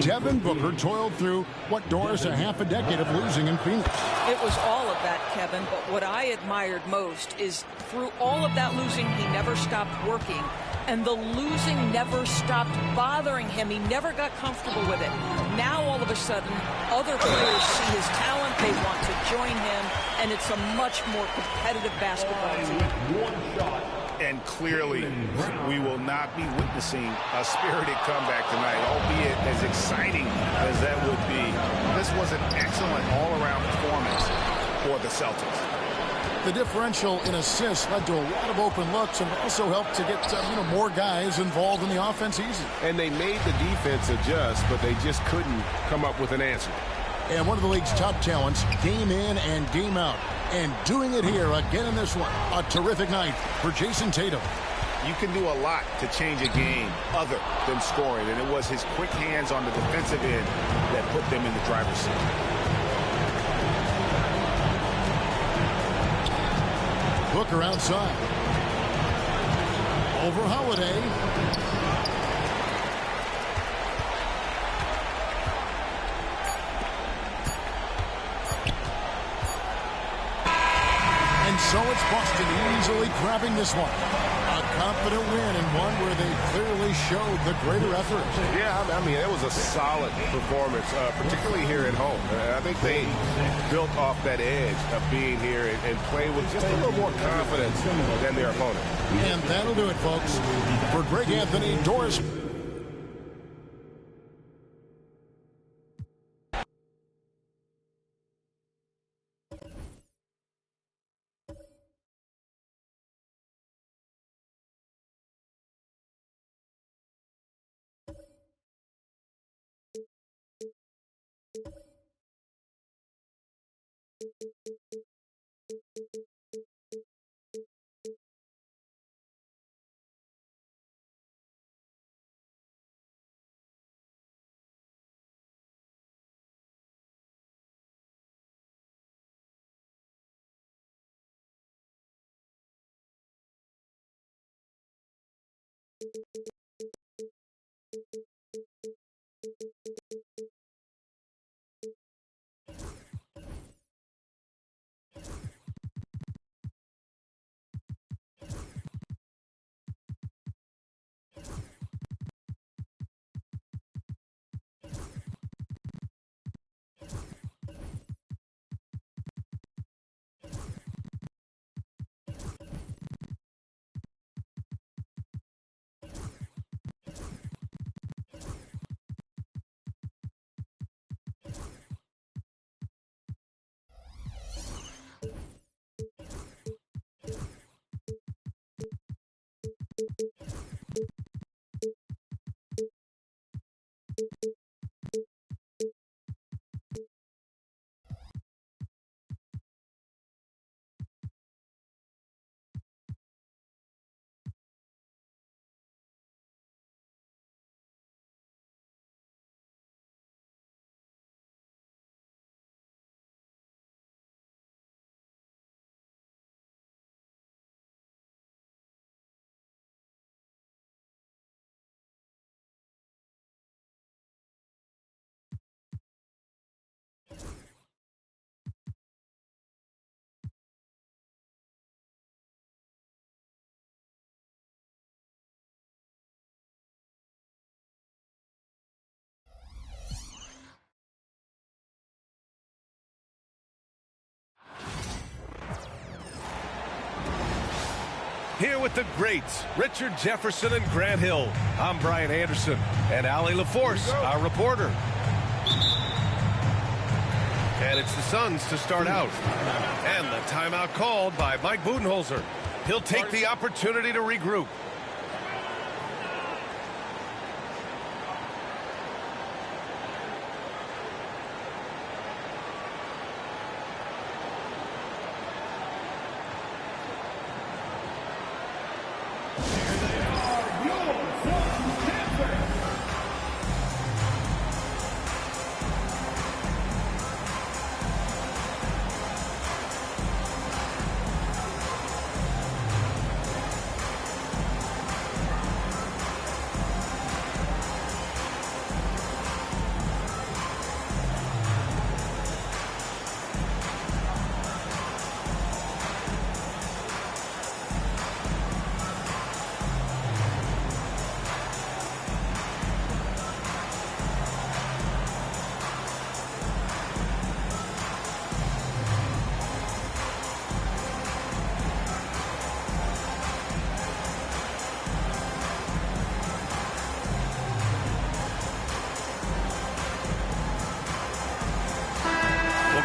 Speaker 3: Devin Booker toiled through, what, Doris, a half a decade of losing in Phoenix.
Speaker 11: It was all of that, Kevin, but what I admired most is through all of that losing, he never stopped working, and the losing never stopped bothering him. He never got comfortable with it. Now, all of a sudden, other players see his talent, they want to join him, and it's a much more competitive basketball team.
Speaker 7: One shot.
Speaker 8: And clearly, we will not be witnessing a spirited comeback tonight, albeit as exciting as that would be. This was an excellent all-around performance for the Celtics.
Speaker 3: The differential in assists led to a lot of open looks and also helped to get more guys involved in the offense easy.
Speaker 9: And they made the defense adjust, but they just couldn't come up with an answer.
Speaker 3: And one of the league's top talents, game in and game out. And doing it here again in this one. A terrific night for Jason Tatum.
Speaker 8: You can do a lot to change a game other than scoring, and it was his quick hands on the defensive end that put them in the driver's seat.
Speaker 3: Booker outside. Over Holiday. And so it's Boston easily grabbing this one. A confident win and one where they clearly showed the greater effort.
Speaker 9: Yeah, I mean, it was a solid performance, particularly here at home. I think they built off that edge of being here and playing with just a little more confidence than their opponent.
Speaker 3: And that'll do it, folks. For Greg Anthony, Doris.
Speaker 12: Here with the greats, Richard Jefferson and Grant Hill. I'm Brian Anderson, and Allie LaForce, our reporter. And it's the Suns to start out. And the timeout called by Mike Budenholzer. He'll take the opportunity to regroup.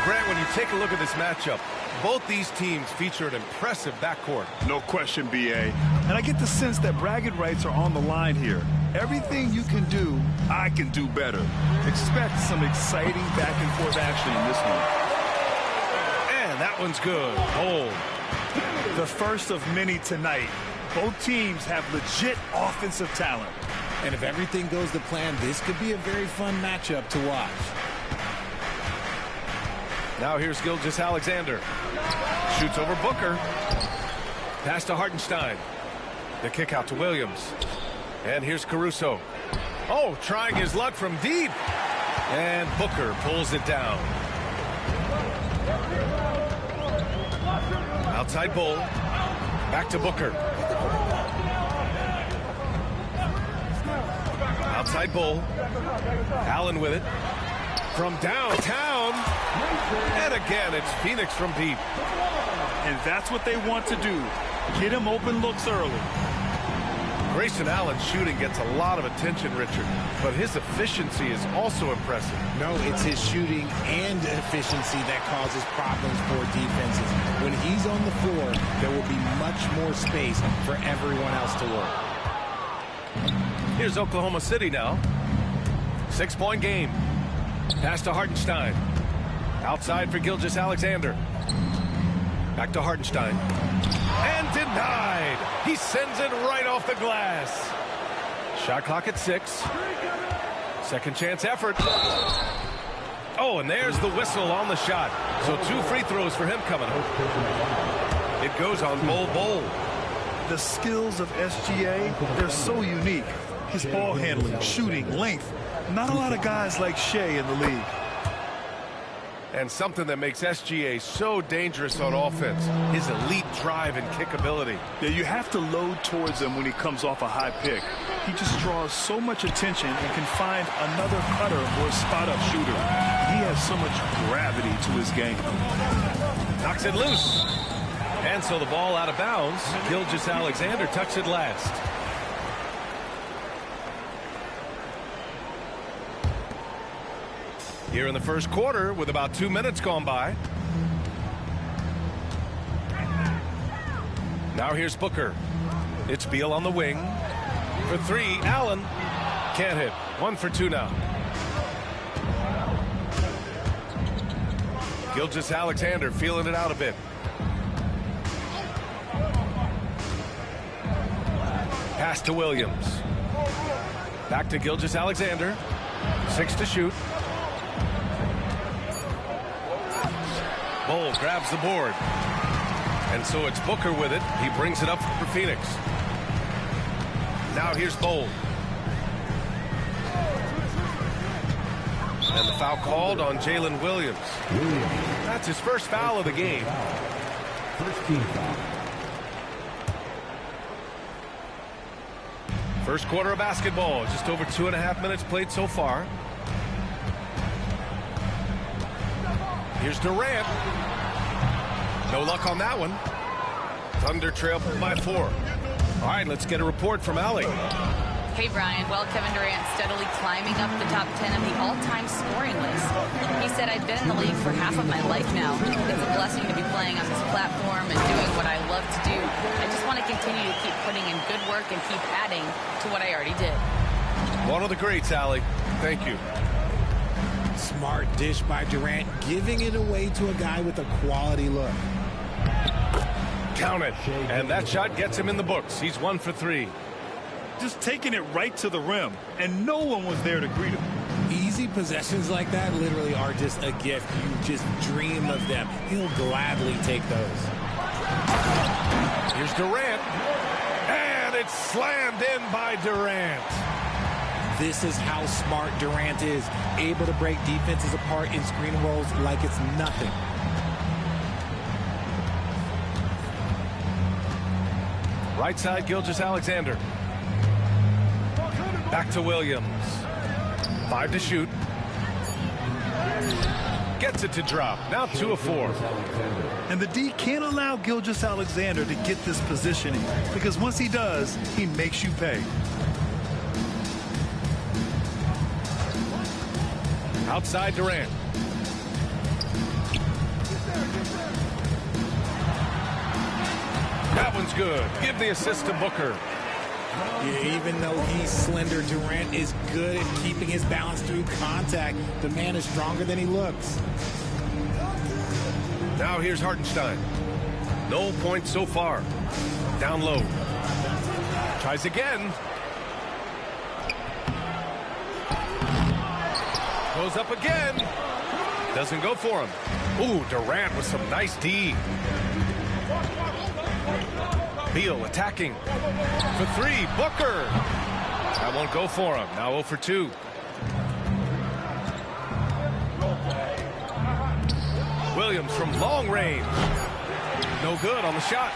Speaker 9: Grant, when you take a look at this matchup, both these teams feature an impressive backcourt.
Speaker 13: No question, B.A. And I get the sense that bragging rights are on the line here. Everything you can do, I can do better. Expect some exciting back-and-forth action in this one.
Speaker 12: And that one's good. Hold.
Speaker 13: The first of many tonight. Both teams have legit offensive talent.
Speaker 14: And if everything goes to plan, this could be a very fun matchup to watch.
Speaker 12: Now here's Gilgeous-Alexander. Shoots over Booker. Pass to Hartenstein. The kick out to Williams. And here's Caruso. Oh, trying his luck from deep. And Booker pulls it down. Outside Bull. Back to Booker. Outside Bull. Allen with it. From downtown. And again, it's Phoenix from deep.
Speaker 13: And that's what they want to do. Get him open looks early.
Speaker 12: Grayson Allen's shooting gets a lot of attention, Richard, but his efficiency is also impressive.
Speaker 14: No, it's his shooting and efficiency that causes problems for defenses. When he's on the floor, there will be much more space for everyone else to work.
Speaker 12: Here's Oklahoma City now. 6-point game. Pass to Hartenstein. Outside for Gilgeous-Alexander. Back to Hartenstein. And denied. He sends it right off the glass. Shot clock at 6. Second chance effort. Oh, and there's the whistle on the shot. So 2 free throws for him coming up. It goes on Bol.
Speaker 13: The skills of SGA, they're so unique. His ball handling, shooting, length. Not a lot of guys like Shea in the league.
Speaker 12: And something that makes SGA so dangerous on offense, his elite drive and kick ability.
Speaker 13: Yeah, you have to load towards him when he comes off a high pick. He just draws so much attention and can find another cutter or a spot-up shooter. He has so much gravity to his game.
Speaker 12: Knocks it loose. And so the ball out of bounds. Gilgeous-Alexander tucks it last. Here in the first quarter with about 2 minutes gone by. Now here's Booker. It's Beal on the wing. For 3, Allen can't hit. 1 for 2 now. Gilgeous-Alexander feeling it out a bit. Pass to Williams. Back to Gilgeous-Alexander. 6 to shoot. Bull grabs the board. And so it's Booker with it. He brings it up for Phoenix. Now here's Bull. And the foul called on Jalen Williams. That's his first foul of the game.
Speaker 7: First team foul.
Speaker 12: First quarter of basketball. Just over 2.5 minutes played so far. Here's Durant. No luck on that one. Thunder trail by 4. All right, let's get a report from Allie.
Speaker 15: Hey, Brian. Well, Kevin Durant steadily climbing up the top 10 of the all-time scoring list. He said, I've been in the league for half of my life now. It's a blessing to be playing on this platform and doing what I love to do. I just want to continue to keep putting in good work and keep adding to what I already did.
Speaker 12: One of the greats, Allie. Thank you.
Speaker 14: Smart dish by Durant, giving it away to a guy with a quality look.
Speaker 12: Count it. And that shot gets him in the books. He's 1 for 3.
Speaker 13: Just taking it right to the rim, and no one was there to greet him.
Speaker 14: Easy possessions like that literally are just a gift. You just dream of them. He'll gladly take those.
Speaker 12: Here's Durant. And it's slammed in by Durant.
Speaker 14: This is how smart Durant is. Able to break defenses apart in screen rolls like it's nothing.
Speaker 12: Right side, Gilgeous-Alexander. Back to Williams. 5 to shoot. Gets it to drop. Now 2 of 4.
Speaker 13: And the D can't allow Gilgeous-Alexander to get this positioning, because once he does, he makes you pay.
Speaker 12: Outside Durant. That one's good. Give the assist to Booker.
Speaker 14: Yeah, even though he's slender, Durant is good at keeping his balance through contact. The man is stronger than he looks.
Speaker 12: Now here's Hartenstein. No points so far. Down low. Tries again. Goes up again. Doesn't go for him. Ooh, Durant with some nice D. Beal attacking for 3. Booker. That won't go for him. Now 0 for 2. Williams from long range. No good on the shot.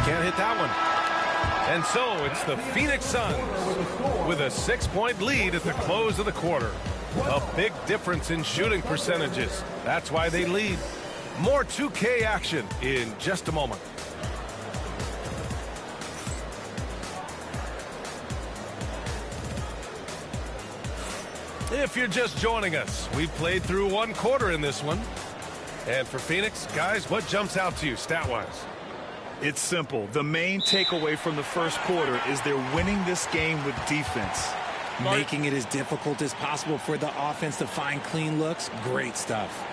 Speaker 12: Can't hit that one. And so it's the Phoenix Suns with a 6-point lead at the close of the quarter. A big difference in shooting percentages. That's why they lead. More 2K action in just a moment. If you're just joining us, we've played through 1 quarter in this one. And for Phoenix, guys, what jumps out to you stat-wise?
Speaker 13: It's simple. The main takeaway from the first quarter is they're winning this game with defense.
Speaker 14: Making it as difficult as possible for the offense to find clean looks. Great stuff.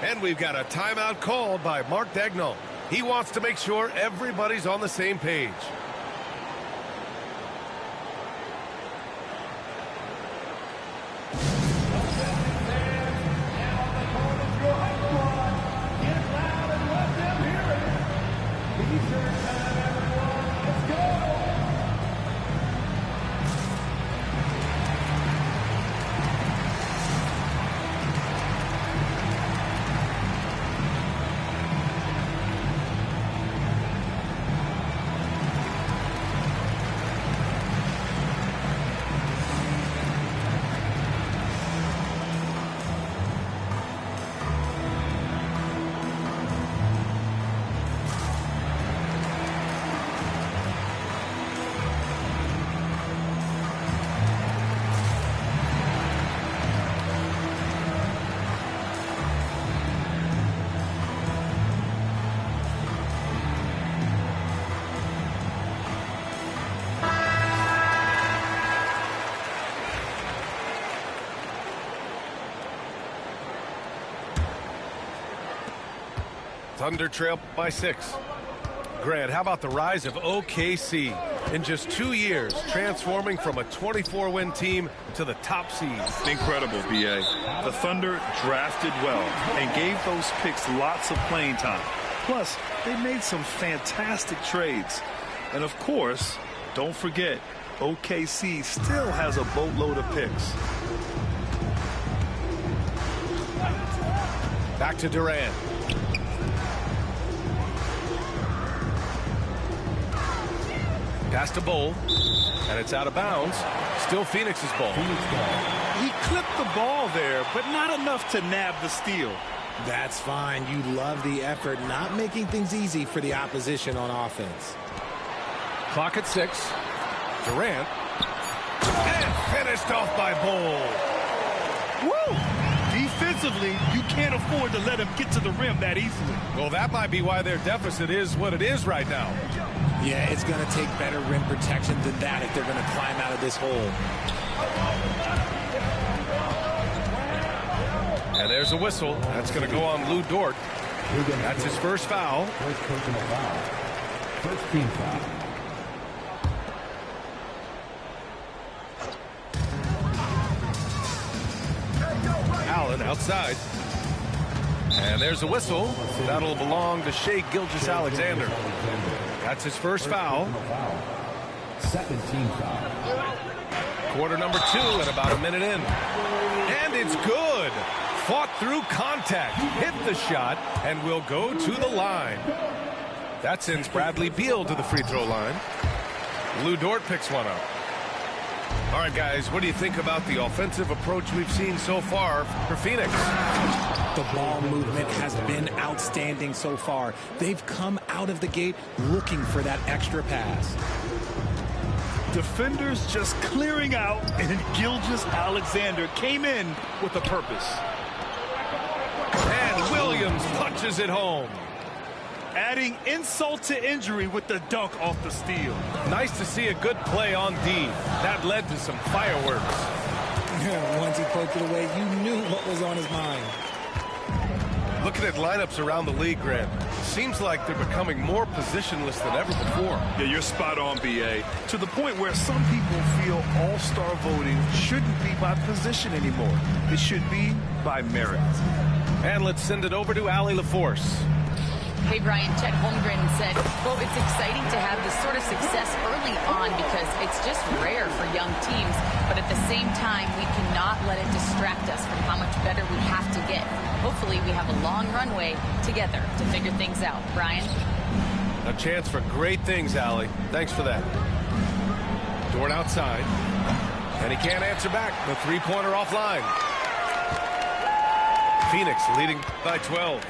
Speaker 12: And we've got a timeout called by Mark Daigneault. He wants to make sure everybody's on the same page. Thunder trail by 6. Grant, how about the rise of OKC in just 2 years, transforming from a 24-win team to the top seed?
Speaker 13: Incredible, B.A. The Thunder drafted well and gave those picks lots of playing time. Plus, they made some fantastic trades. And of course, don't forget, OKC still has a boatload of picks.
Speaker 12: Back to Durant. Pass to Bowl, and it's out of bounds. Still Phoenix's ball.
Speaker 13: He clipped the ball there, but not enough to nab the steal.
Speaker 14: That's fine. You love the effort, not making things easy for the opposition on offense.
Speaker 12: Clock at 6. Durant. And finished off by Bol.
Speaker 13: Woo! Defensively, you can't afford to let him get to the rim that easily.
Speaker 12: Well, that might be why their deficit is what it is right now.
Speaker 14: Yeah, it's going to take better rim protection than that if they're going to climb out of this hole.
Speaker 12: And there's a whistle. That's going to go on Lou Dort. That's his first foul.
Speaker 7: First team foul.
Speaker 12: Allen outside. And there's a whistle. That'll belong to Shai Gilgeous-Alexander. That's his first foul.
Speaker 7: Second team foul.
Speaker 12: Quarter number 2 and about a minute in. And it's good. Fought through contact, hit the shot, and will go to the line. That sends Bradley Beal to the free throw line. Lou Dort picks one up. All right, guys, what do you think about the offensive approach we've seen so far for Phoenix?
Speaker 14: The ball movement has been outstanding so far. They've come out of the gate looking for that extra pass.
Speaker 13: Defenders just clearing out, and Gilgeous-Alexander came in with a purpose.
Speaker 12: And Williams punches it home.
Speaker 13: Adding insult to injury with the dunk off the steal.
Speaker 12: Nice to see a good play on D. That led to some fireworks.
Speaker 14: Once he poked it away, you knew what was on his mind.
Speaker 12: Looking at lineups around the league, Grant, seems like they're becoming more positionless than ever before.
Speaker 13: Yeah, you're spot on, B.A. To the point where some people feel all-star voting shouldn't be by position anymore. It should be by merit.
Speaker 12: And let's send it over to Allie LaForce.
Speaker 15: Hey, Brian, Chet Holmgren said, quote, it's exciting to have this sort of success early on because it's just rare for young teams. But at the same time, we cannot let it distract us from how much better we have to get. Hopefully, we have a long runway together to figure things out. Brian?
Speaker 12: A chance for great things, Allie. Thanks for that. Dort outside. And he can't answer back. The three-pointer offline. Phoenix leading by 12.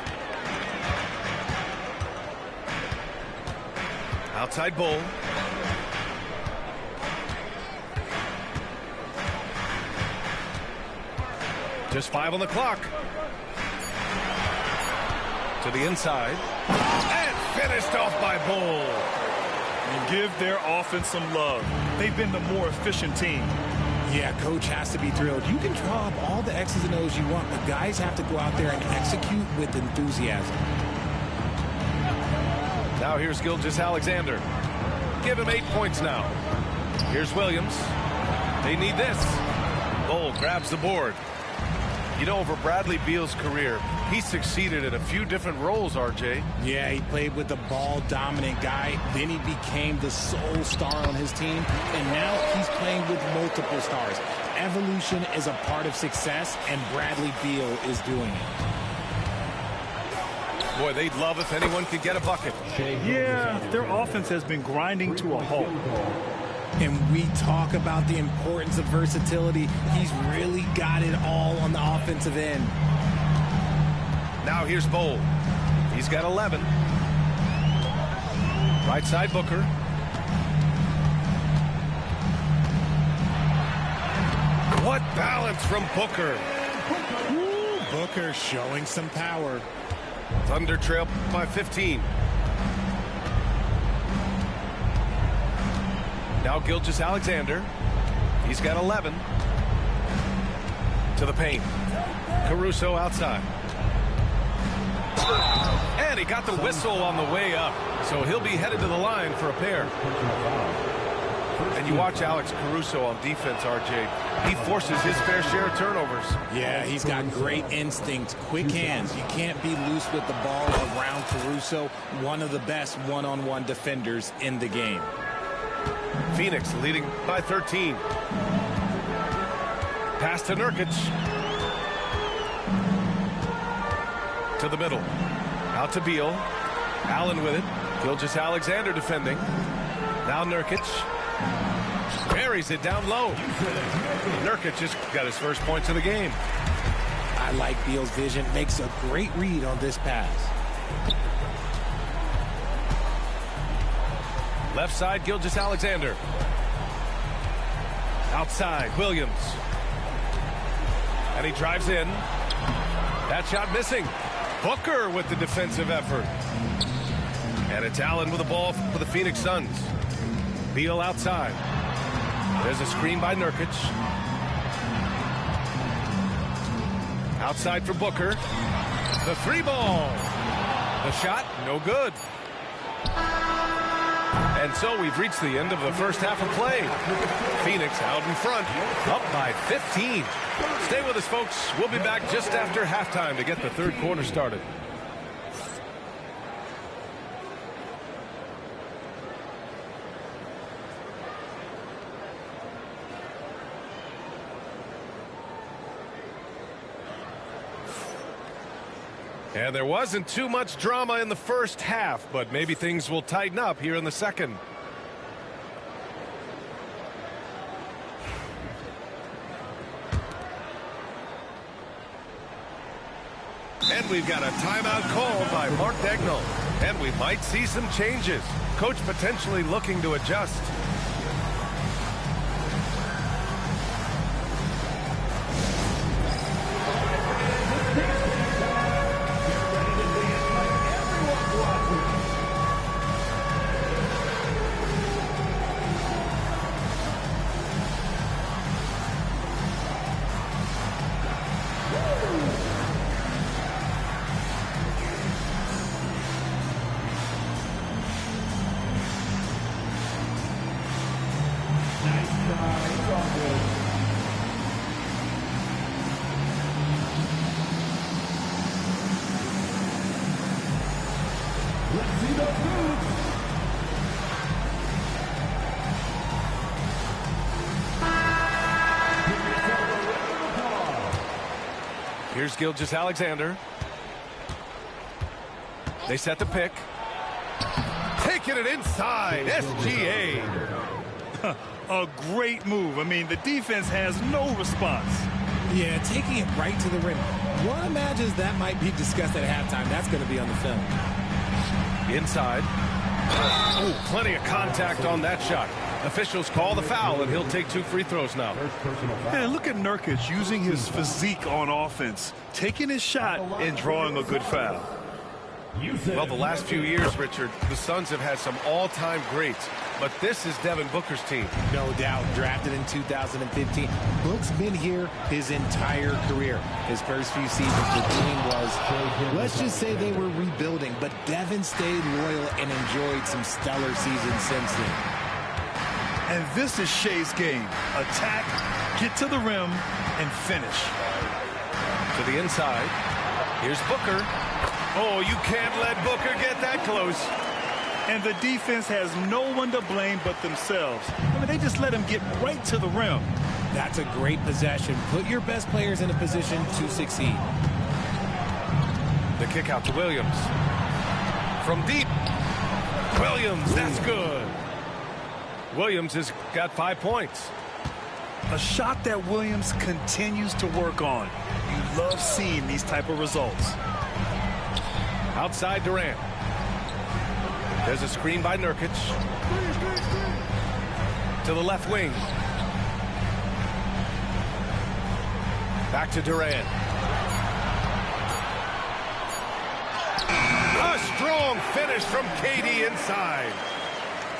Speaker 12: Outside Bol. Just 5 on the clock. To the inside. And finished off by Bol.
Speaker 13: And give their offense some love. They've been the more efficient team.
Speaker 14: Yeah, coach has to be thrilled. You can draw up all the X's and O's you want, but guys have to go out there and execute with enthusiasm.
Speaker 12: Now here's Gilgeous-Alexander. Give him 8 points now. Here's Williams. They need this. Bol grabs the board. You know, over Bradley Beal's career, he succeeded in a few different roles, RJ.
Speaker 14: Yeah, he played with the ball-dominant guy. Then he became the sole star on his team. And now he's playing with multiple stars. Evolution is a part of success, and Bradley Beal is doing it.
Speaker 12: Boy, they'd love if anyone could get a bucket.
Speaker 13: Yeah, their offense has been grinding to a halt.
Speaker 14: And we talk about the importance of versatility. He's really got it all on the offensive end.
Speaker 12: Now here's Bol. He's got 11. Right side Booker. What balance from Booker.
Speaker 14: Ooh, Booker showing some power.
Speaker 12: Thunder trail by 15. Now Gilgeous-Alexander. He's got 11. To the paint. Caruso outside. And he got the whistle on the way up. So he'll be headed to the line for a pair. And you watch Alex Caruso on defense, RJ. He forces his fair share of turnovers.
Speaker 14: Yeah, he's got great instincts, quick hands. You can't be loose with the ball around Caruso. One of the best one-on-one defenders in the game.
Speaker 12: Phoenix leading by 13. Pass to Nurkic. To the middle. Out to Beal. Allen with it. Gilgeous-Alexander defending. Now Nurkic. Buries it down low. Nurkic just got his first points of the game.
Speaker 14: I like Beal's vision. Makes a great read on this pass.
Speaker 12: Left side, Gilgeous-Alexander. Outside, Williams. And he drives in. That shot missing. Booker with the defensive effort. And it's Allen with the ball for the Phoenix Suns. Beal outside. There's a screen by Nurkic. Outside for Booker. The three ball. The shot, no good. And so we've reached the end of the first half of play. Phoenix out in front, up by 15. Stay with us, folks. We'll be back just after halftime to get the third quarter started. And there wasn't too much drama in the first half, but maybe things will tighten up here in the second. And we've got a timeout called by Mark Dagnall. And we might see some changes. Coach potentially looking to adjust. Here's Gilgeous-Alexander. They set the pick. Taking it inside. SGA.
Speaker 13: A great move. I mean, the defense has no response.
Speaker 14: Yeah, taking it right to the rim. One imagines that might be discussed at halftime. That's going to be on the film.
Speaker 12: Inside. Oh, plenty of contact on that shot. Officials call the foul, and he'll take 2 free throws now.
Speaker 13: Man, look at Nurkic using his physique on offense, taking his shot and drawing a good foul.
Speaker 12: Well, the last few years, Richard, the Suns have had some all-time greats, but this is Devin Booker's team.
Speaker 14: No doubt. Drafted in 2015. Book's been here his entire career. His first few seasons, the team was, let's just say they were rebuilding, but Devin stayed loyal and enjoyed some stellar seasons since then.
Speaker 13: And this is Shea's game. Attack, get to the rim, and finish.
Speaker 12: To the inside. Here's Booker. Oh, you can't let Booker get that close.
Speaker 13: And the defense has no one to blame but themselves. I mean, they just let him get right to the rim.
Speaker 14: That's a great possession. Put your best players in a position to succeed.
Speaker 12: The kick out to Williams. From deep. Williams, that's good. Williams has got 5 points.
Speaker 13: A shot that Williams continues to work on. You love seeing these type of results.
Speaker 12: Outside Durant. There's a screen by Nurkic. To the left wing. Back to Durant. A strong finish from KD inside.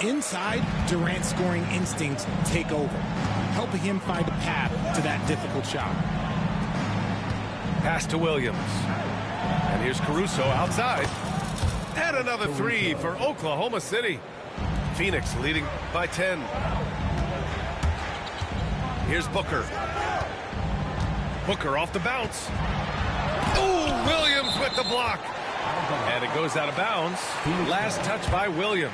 Speaker 14: Inside, Durant's scoring instincts take over, helping him find a path to that difficult shot.
Speaker 12: Pass to Williams. And here's Caruso outside. And another 3 for Oklahoma City. Phoenix leading by 10. Here's Booker. Booker off the bounce. Oh, Williams with the block. And it goes out of bounds. Last touch by Williams.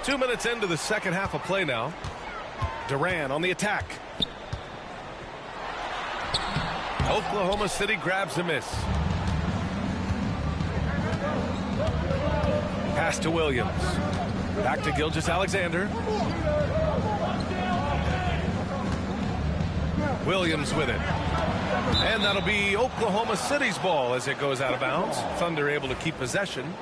Speaker 12: Two minutes into the second half of play now. Durant on the attack. Oklahoma City grabs a miss. Pass to Williams. Back to Gilgeous-Alexander. Williams with it. And that'll be Oklahoma City's ball as it goes out of bounds. Thunder able to keep possession.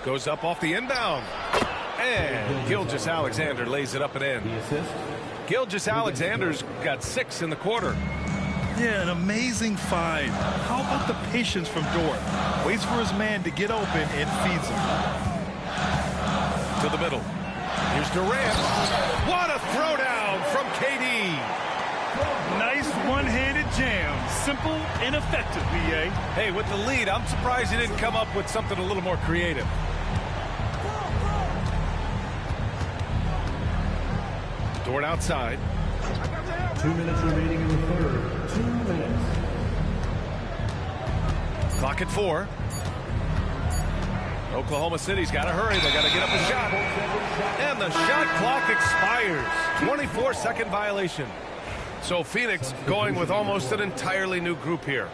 Speaker 12: Goes up off the inbound. And Gilgeous-Alexander lays it up and in. Gilgeous-Alexander's got 6 in the quarter.
Speaker 13: Yeah, an amazing find. How about the patience from Dort? Waits for his man to get open and feeds him.
Speaker 12: To the middle. Here's Durant. What a throwdown from KD.
Speaker 13: Nice one-handed jam. Simple and effective, B.A.
Speaker 12: Hey, with the lead, I'm surprised he didn't come up with something a little more creative. Dort outside.
Speaker 7: 2 minutes remaining in the third. 2 minutes.
Speaker 12: Clock at 4. Oklahoma City's got to hurry. They got to get up a shot. And the shot clock expires. 24-second violation. So Phoenix going with almost an entirely new group here.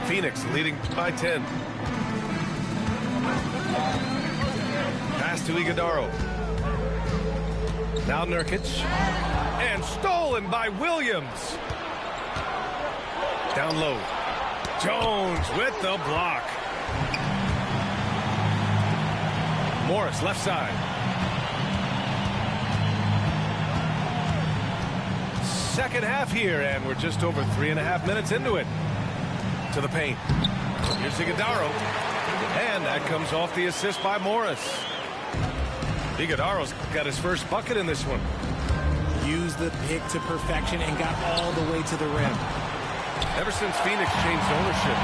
Speaker 12: Phoenix leading by 10. Pass to Iguodaro. Now Nurkic. And stolen by Williams. Down low. Jones with the block. Morris left side. Second half here, and we're just over 3.5 minutes into it. To the paint. Here's Iguodaro. And that comes off the assist by Morris. Iguodaro's got his first bucket in this one.
Speaker 14: Used the pick to perfection and got all the way to the rim.
Speaker 12: Ever since Phoenix changed ownership,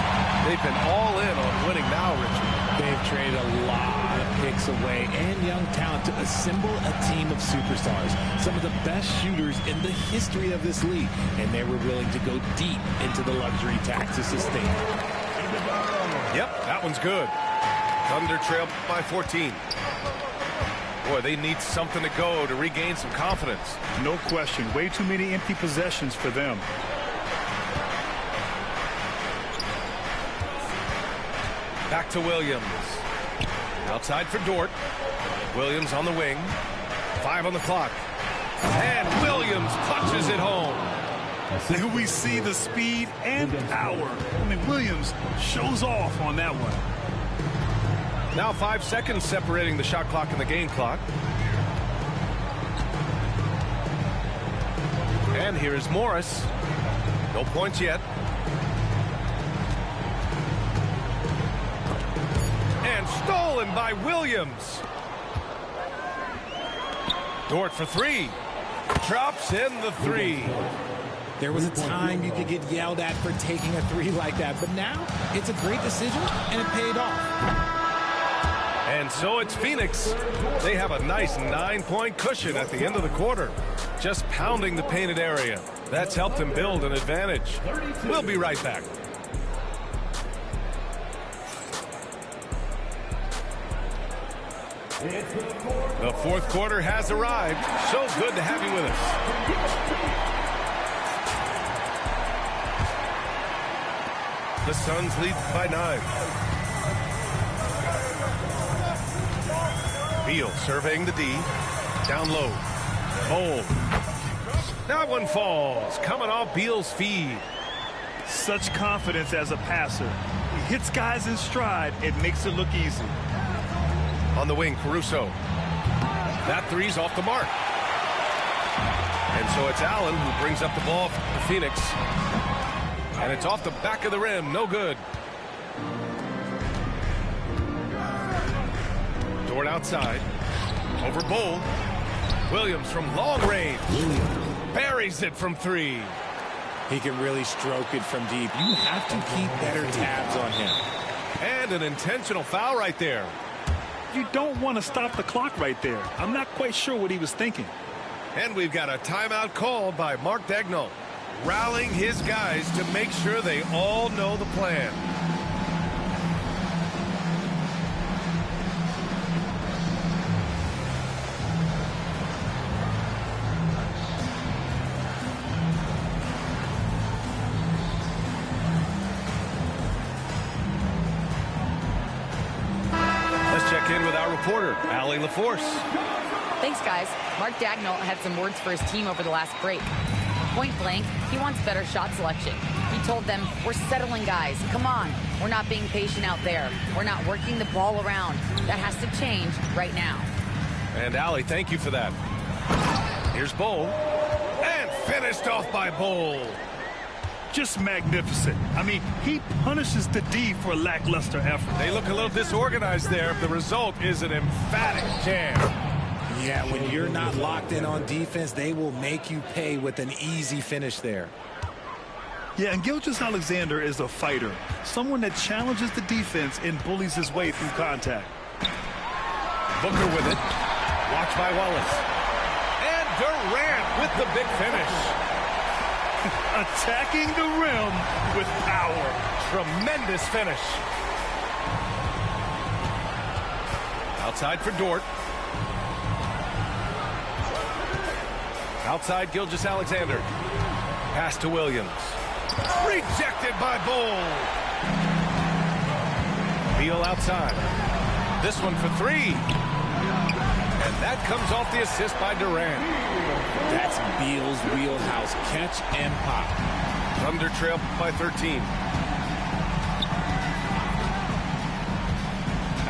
Speaker 12: they've been all in on winning now, Richard.
Speaker 14: They've traded a lot of picks away and young talent to assemble a team of superstars. Some of the best shooters in the history of this league. And they were willing to go deep into the luxury tax to sustain it.
Speaker 12: Yep, that one's good. Thunder trail by 14. Boy, they need something to go to regain some confidence.
Speaker 13: No question. Way too many empty possessions for them.
Speaker 12: Back to Williams. Outside for Dort. Williams on the wing. 5 on the clock. And Williams punches it home.
Speaker 13: And we see the speed and power. I mean, Williams shows off on that one.
Speaker 12: Now 5 seconds separating the shot clock and the game clock. And here is Morris. No points yet. And stolen by Williams. Dort for 3. Drops in the 3.
Speaker 14: There was a time you could get yelled at for taking a 3 like that, but now it's a great decision and it paid off.
Speaker 12: And so it's Phoenix. They have a nice 9-point cushion at the end of the quarter. Just pounding the painted area. That's helped them build an advantage. We'll be right back. The fourth quarter has arrived. So good to have you with us. The Suns lead by 9. Beal surveying the D. Down low. Bold. That one falls. Coming off Beal's feed.
Speaker 13: Such confidence as a passer. He hits guys in stride. It makes it look easy.
Speaker 12: On the wing, Caruso. That 3's off the mark. And so it's Allen who brings up the ball for Phoenix. And it's off the back of the rim. No good. Dort outside. Over Bull. Williams from long range. Buries it from 3.
Speaker 14: He can really stroke it from deep. You have to keep better tabs on him.
Speaker 12: And an intentional foul right there.
Speaker 13: You don't want to stop the clock right there. I'm not quite sure what he was thinking.
Speaker 12: And we've got a timeout called by Mark Daigneault, rallying his guys to make sure they all know the plan. check in with our reporter, Allie LaForce.
Speaker 15: Thanks, guys. Mark Dagnall had some words for his team over the last break. Point blank, he wants better shot selection. He told them, we're settling, guys. Come on. We're not being patient out there. We're not working the ball around. That has to change right now.
Speaker 12: And Allie, thank you for that. Here's Bowl. And finished off by Bowl.
Speaker 13: Just magnificent. I mean, he punishes the D for lackluster effort.
Speaker 12: They look a little disorganized there. The result is an emphatic jam.
Speaker 14: Yeah, when you're not locked in on defense, they will make you pay with an easy finish there.
Speaker 13: Yeah, and Gilgeous-Alexander is a fighter, someone that challenges the defense and bullies his way through contact.
Speaker 12: Booker with it. Watched by Wallace. And Durant with the big finish.
Speaker 13: Attacking the rim with power.
Speaker 12: Tremendous finish. Outside for Dort. Outside Gilgeous-Alexander. Pass to Williams. Rejected by Bowl. Beal outside. This one for three. And that comes off the assist by Durant.
Speaker 14: That's Beal's wheelhouse. Catch and pop.
Speaker 12: Thunder trail by 13.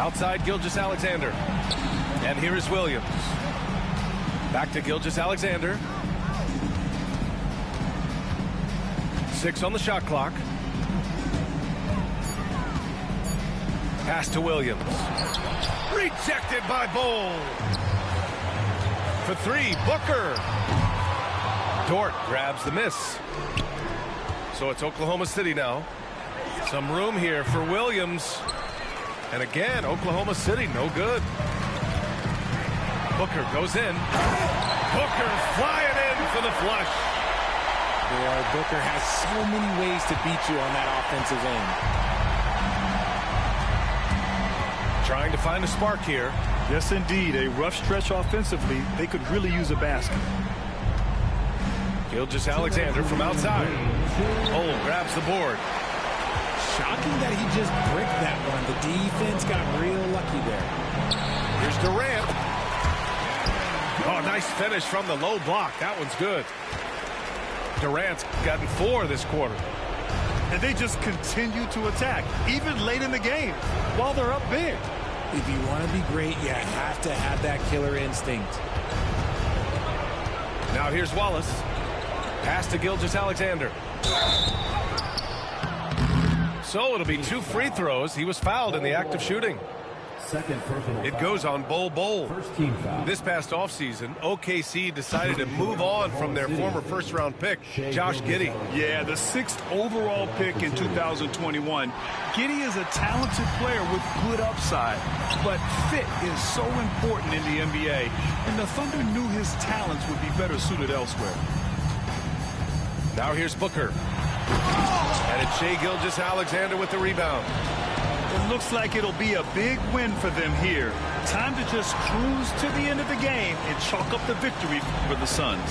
Speaker 12: Outside Gilgeous-Alexander. And here is Williams. Back to Gilgeous-Alexander. 6 on the shot clock. Pass to Williams. Rejected by Bowl. For three, Booker. Dort grabs the miss. So it's Oklahoma City now. Some room here for Williams. And again, Oklahoma City, no good. Booker goes in. Booker flying in for the flush.
Speaker 14: Boy, Booker has so many ways to beat you on that offensive end.
Speaker 12: Trying to find a spark here.
Speaker 13: Yes, indeed. A rough stretch offensively. They could really use a basket.
Speaker 12: Gilgeous-Alexander from outside. Cole grabs the board.
Speaker 14: Shocking that he just bricked that one. The defense got real lucky there.
Speaker 12: Here's Durant. Oh, nice finish from the low block. That one's good. Durant's gotten 4 this quarter.
Speaker 13: And they just continue to attack, even late in the game, while they're up big.
Speaker 14: If you want to be great, you have to have that killer instinct.
Speaker 12: Now here's Wallace. Pass to Gilgeous-Alexander. So it'll be 2 free throws. He was fouled in the act of shooting. It goes on Bowl. This past offseason, OKC decided to move on from their former first-round pick, Josh Giddey.
Speaker 13: Yeah, the 6th overall pick in 2021. Giddey is a talented player with good upside, but fit is so important in the NBA, and the Thunder knew his talents would be better suited elsewhere.
Speaker 12: Now here's Booker. And it's Shai Gilgeous-Alexander with the rebound.
Speaker 13: It looks like it'll be a big win for them here. Time to just cruise to the end of the game and chalk up the victory for the Suns.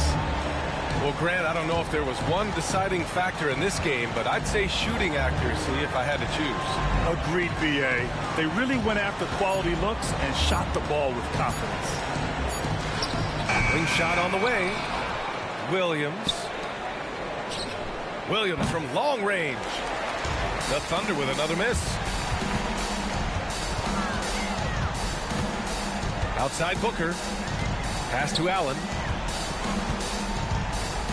Speaker 12: Well, Grant, I don't know if there was one deciding factor in this game, but I'd say shooting accuracy if I had to choose.
Speaker 13: Agreed, B.A. They really went after quality looks and shot the ball with confidence.
Speaker 12: Wing shot on the way. Williams. Williams from long range. The Thunder with another miss. Outside Booker. Pass to Allen.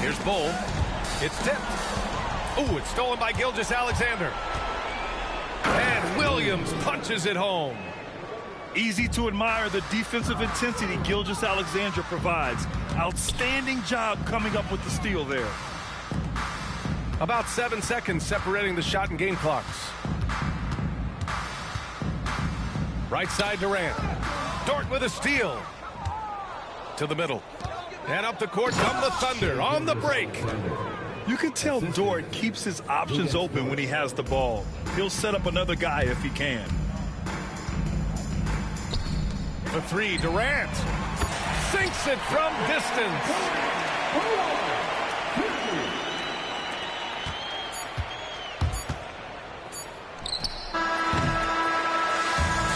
Speaker 12: Here's Bowl. It's tipped. Oh, it's stolen by Gilgeous-Alexander. And Williams punches it home.
Speaker 13: Easy to admire the defensive intensity Gilgeous-Alexander provides. Outstanding job coming up with the steal there.
Speaker 12: About 7 seconds separating the shot and game clocks. Right side Durant. Dort with a steal. To the middle. And up the court come the Thunder on the break.
Speaker 13: You can tell Dort keeps his options open when he has the ball. He'll set up another guy if he can.
Speaker 12: For three, Durant. Sinks it from distance.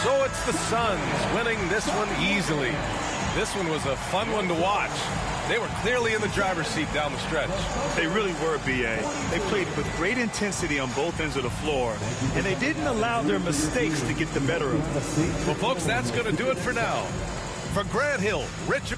Speaker 12: So it's It's the Suns winning this one easily. This one was a fun one to watch. They were clearly in the driver's seat down the stretch.
Speaker 13: They really were, B.A. They played with great intensity on both ends of the floor, and they didn't allow their mistakes to get the better of them.
Speaker 12: Well, folks, that's going to do it for now. For Grant Hill, Rich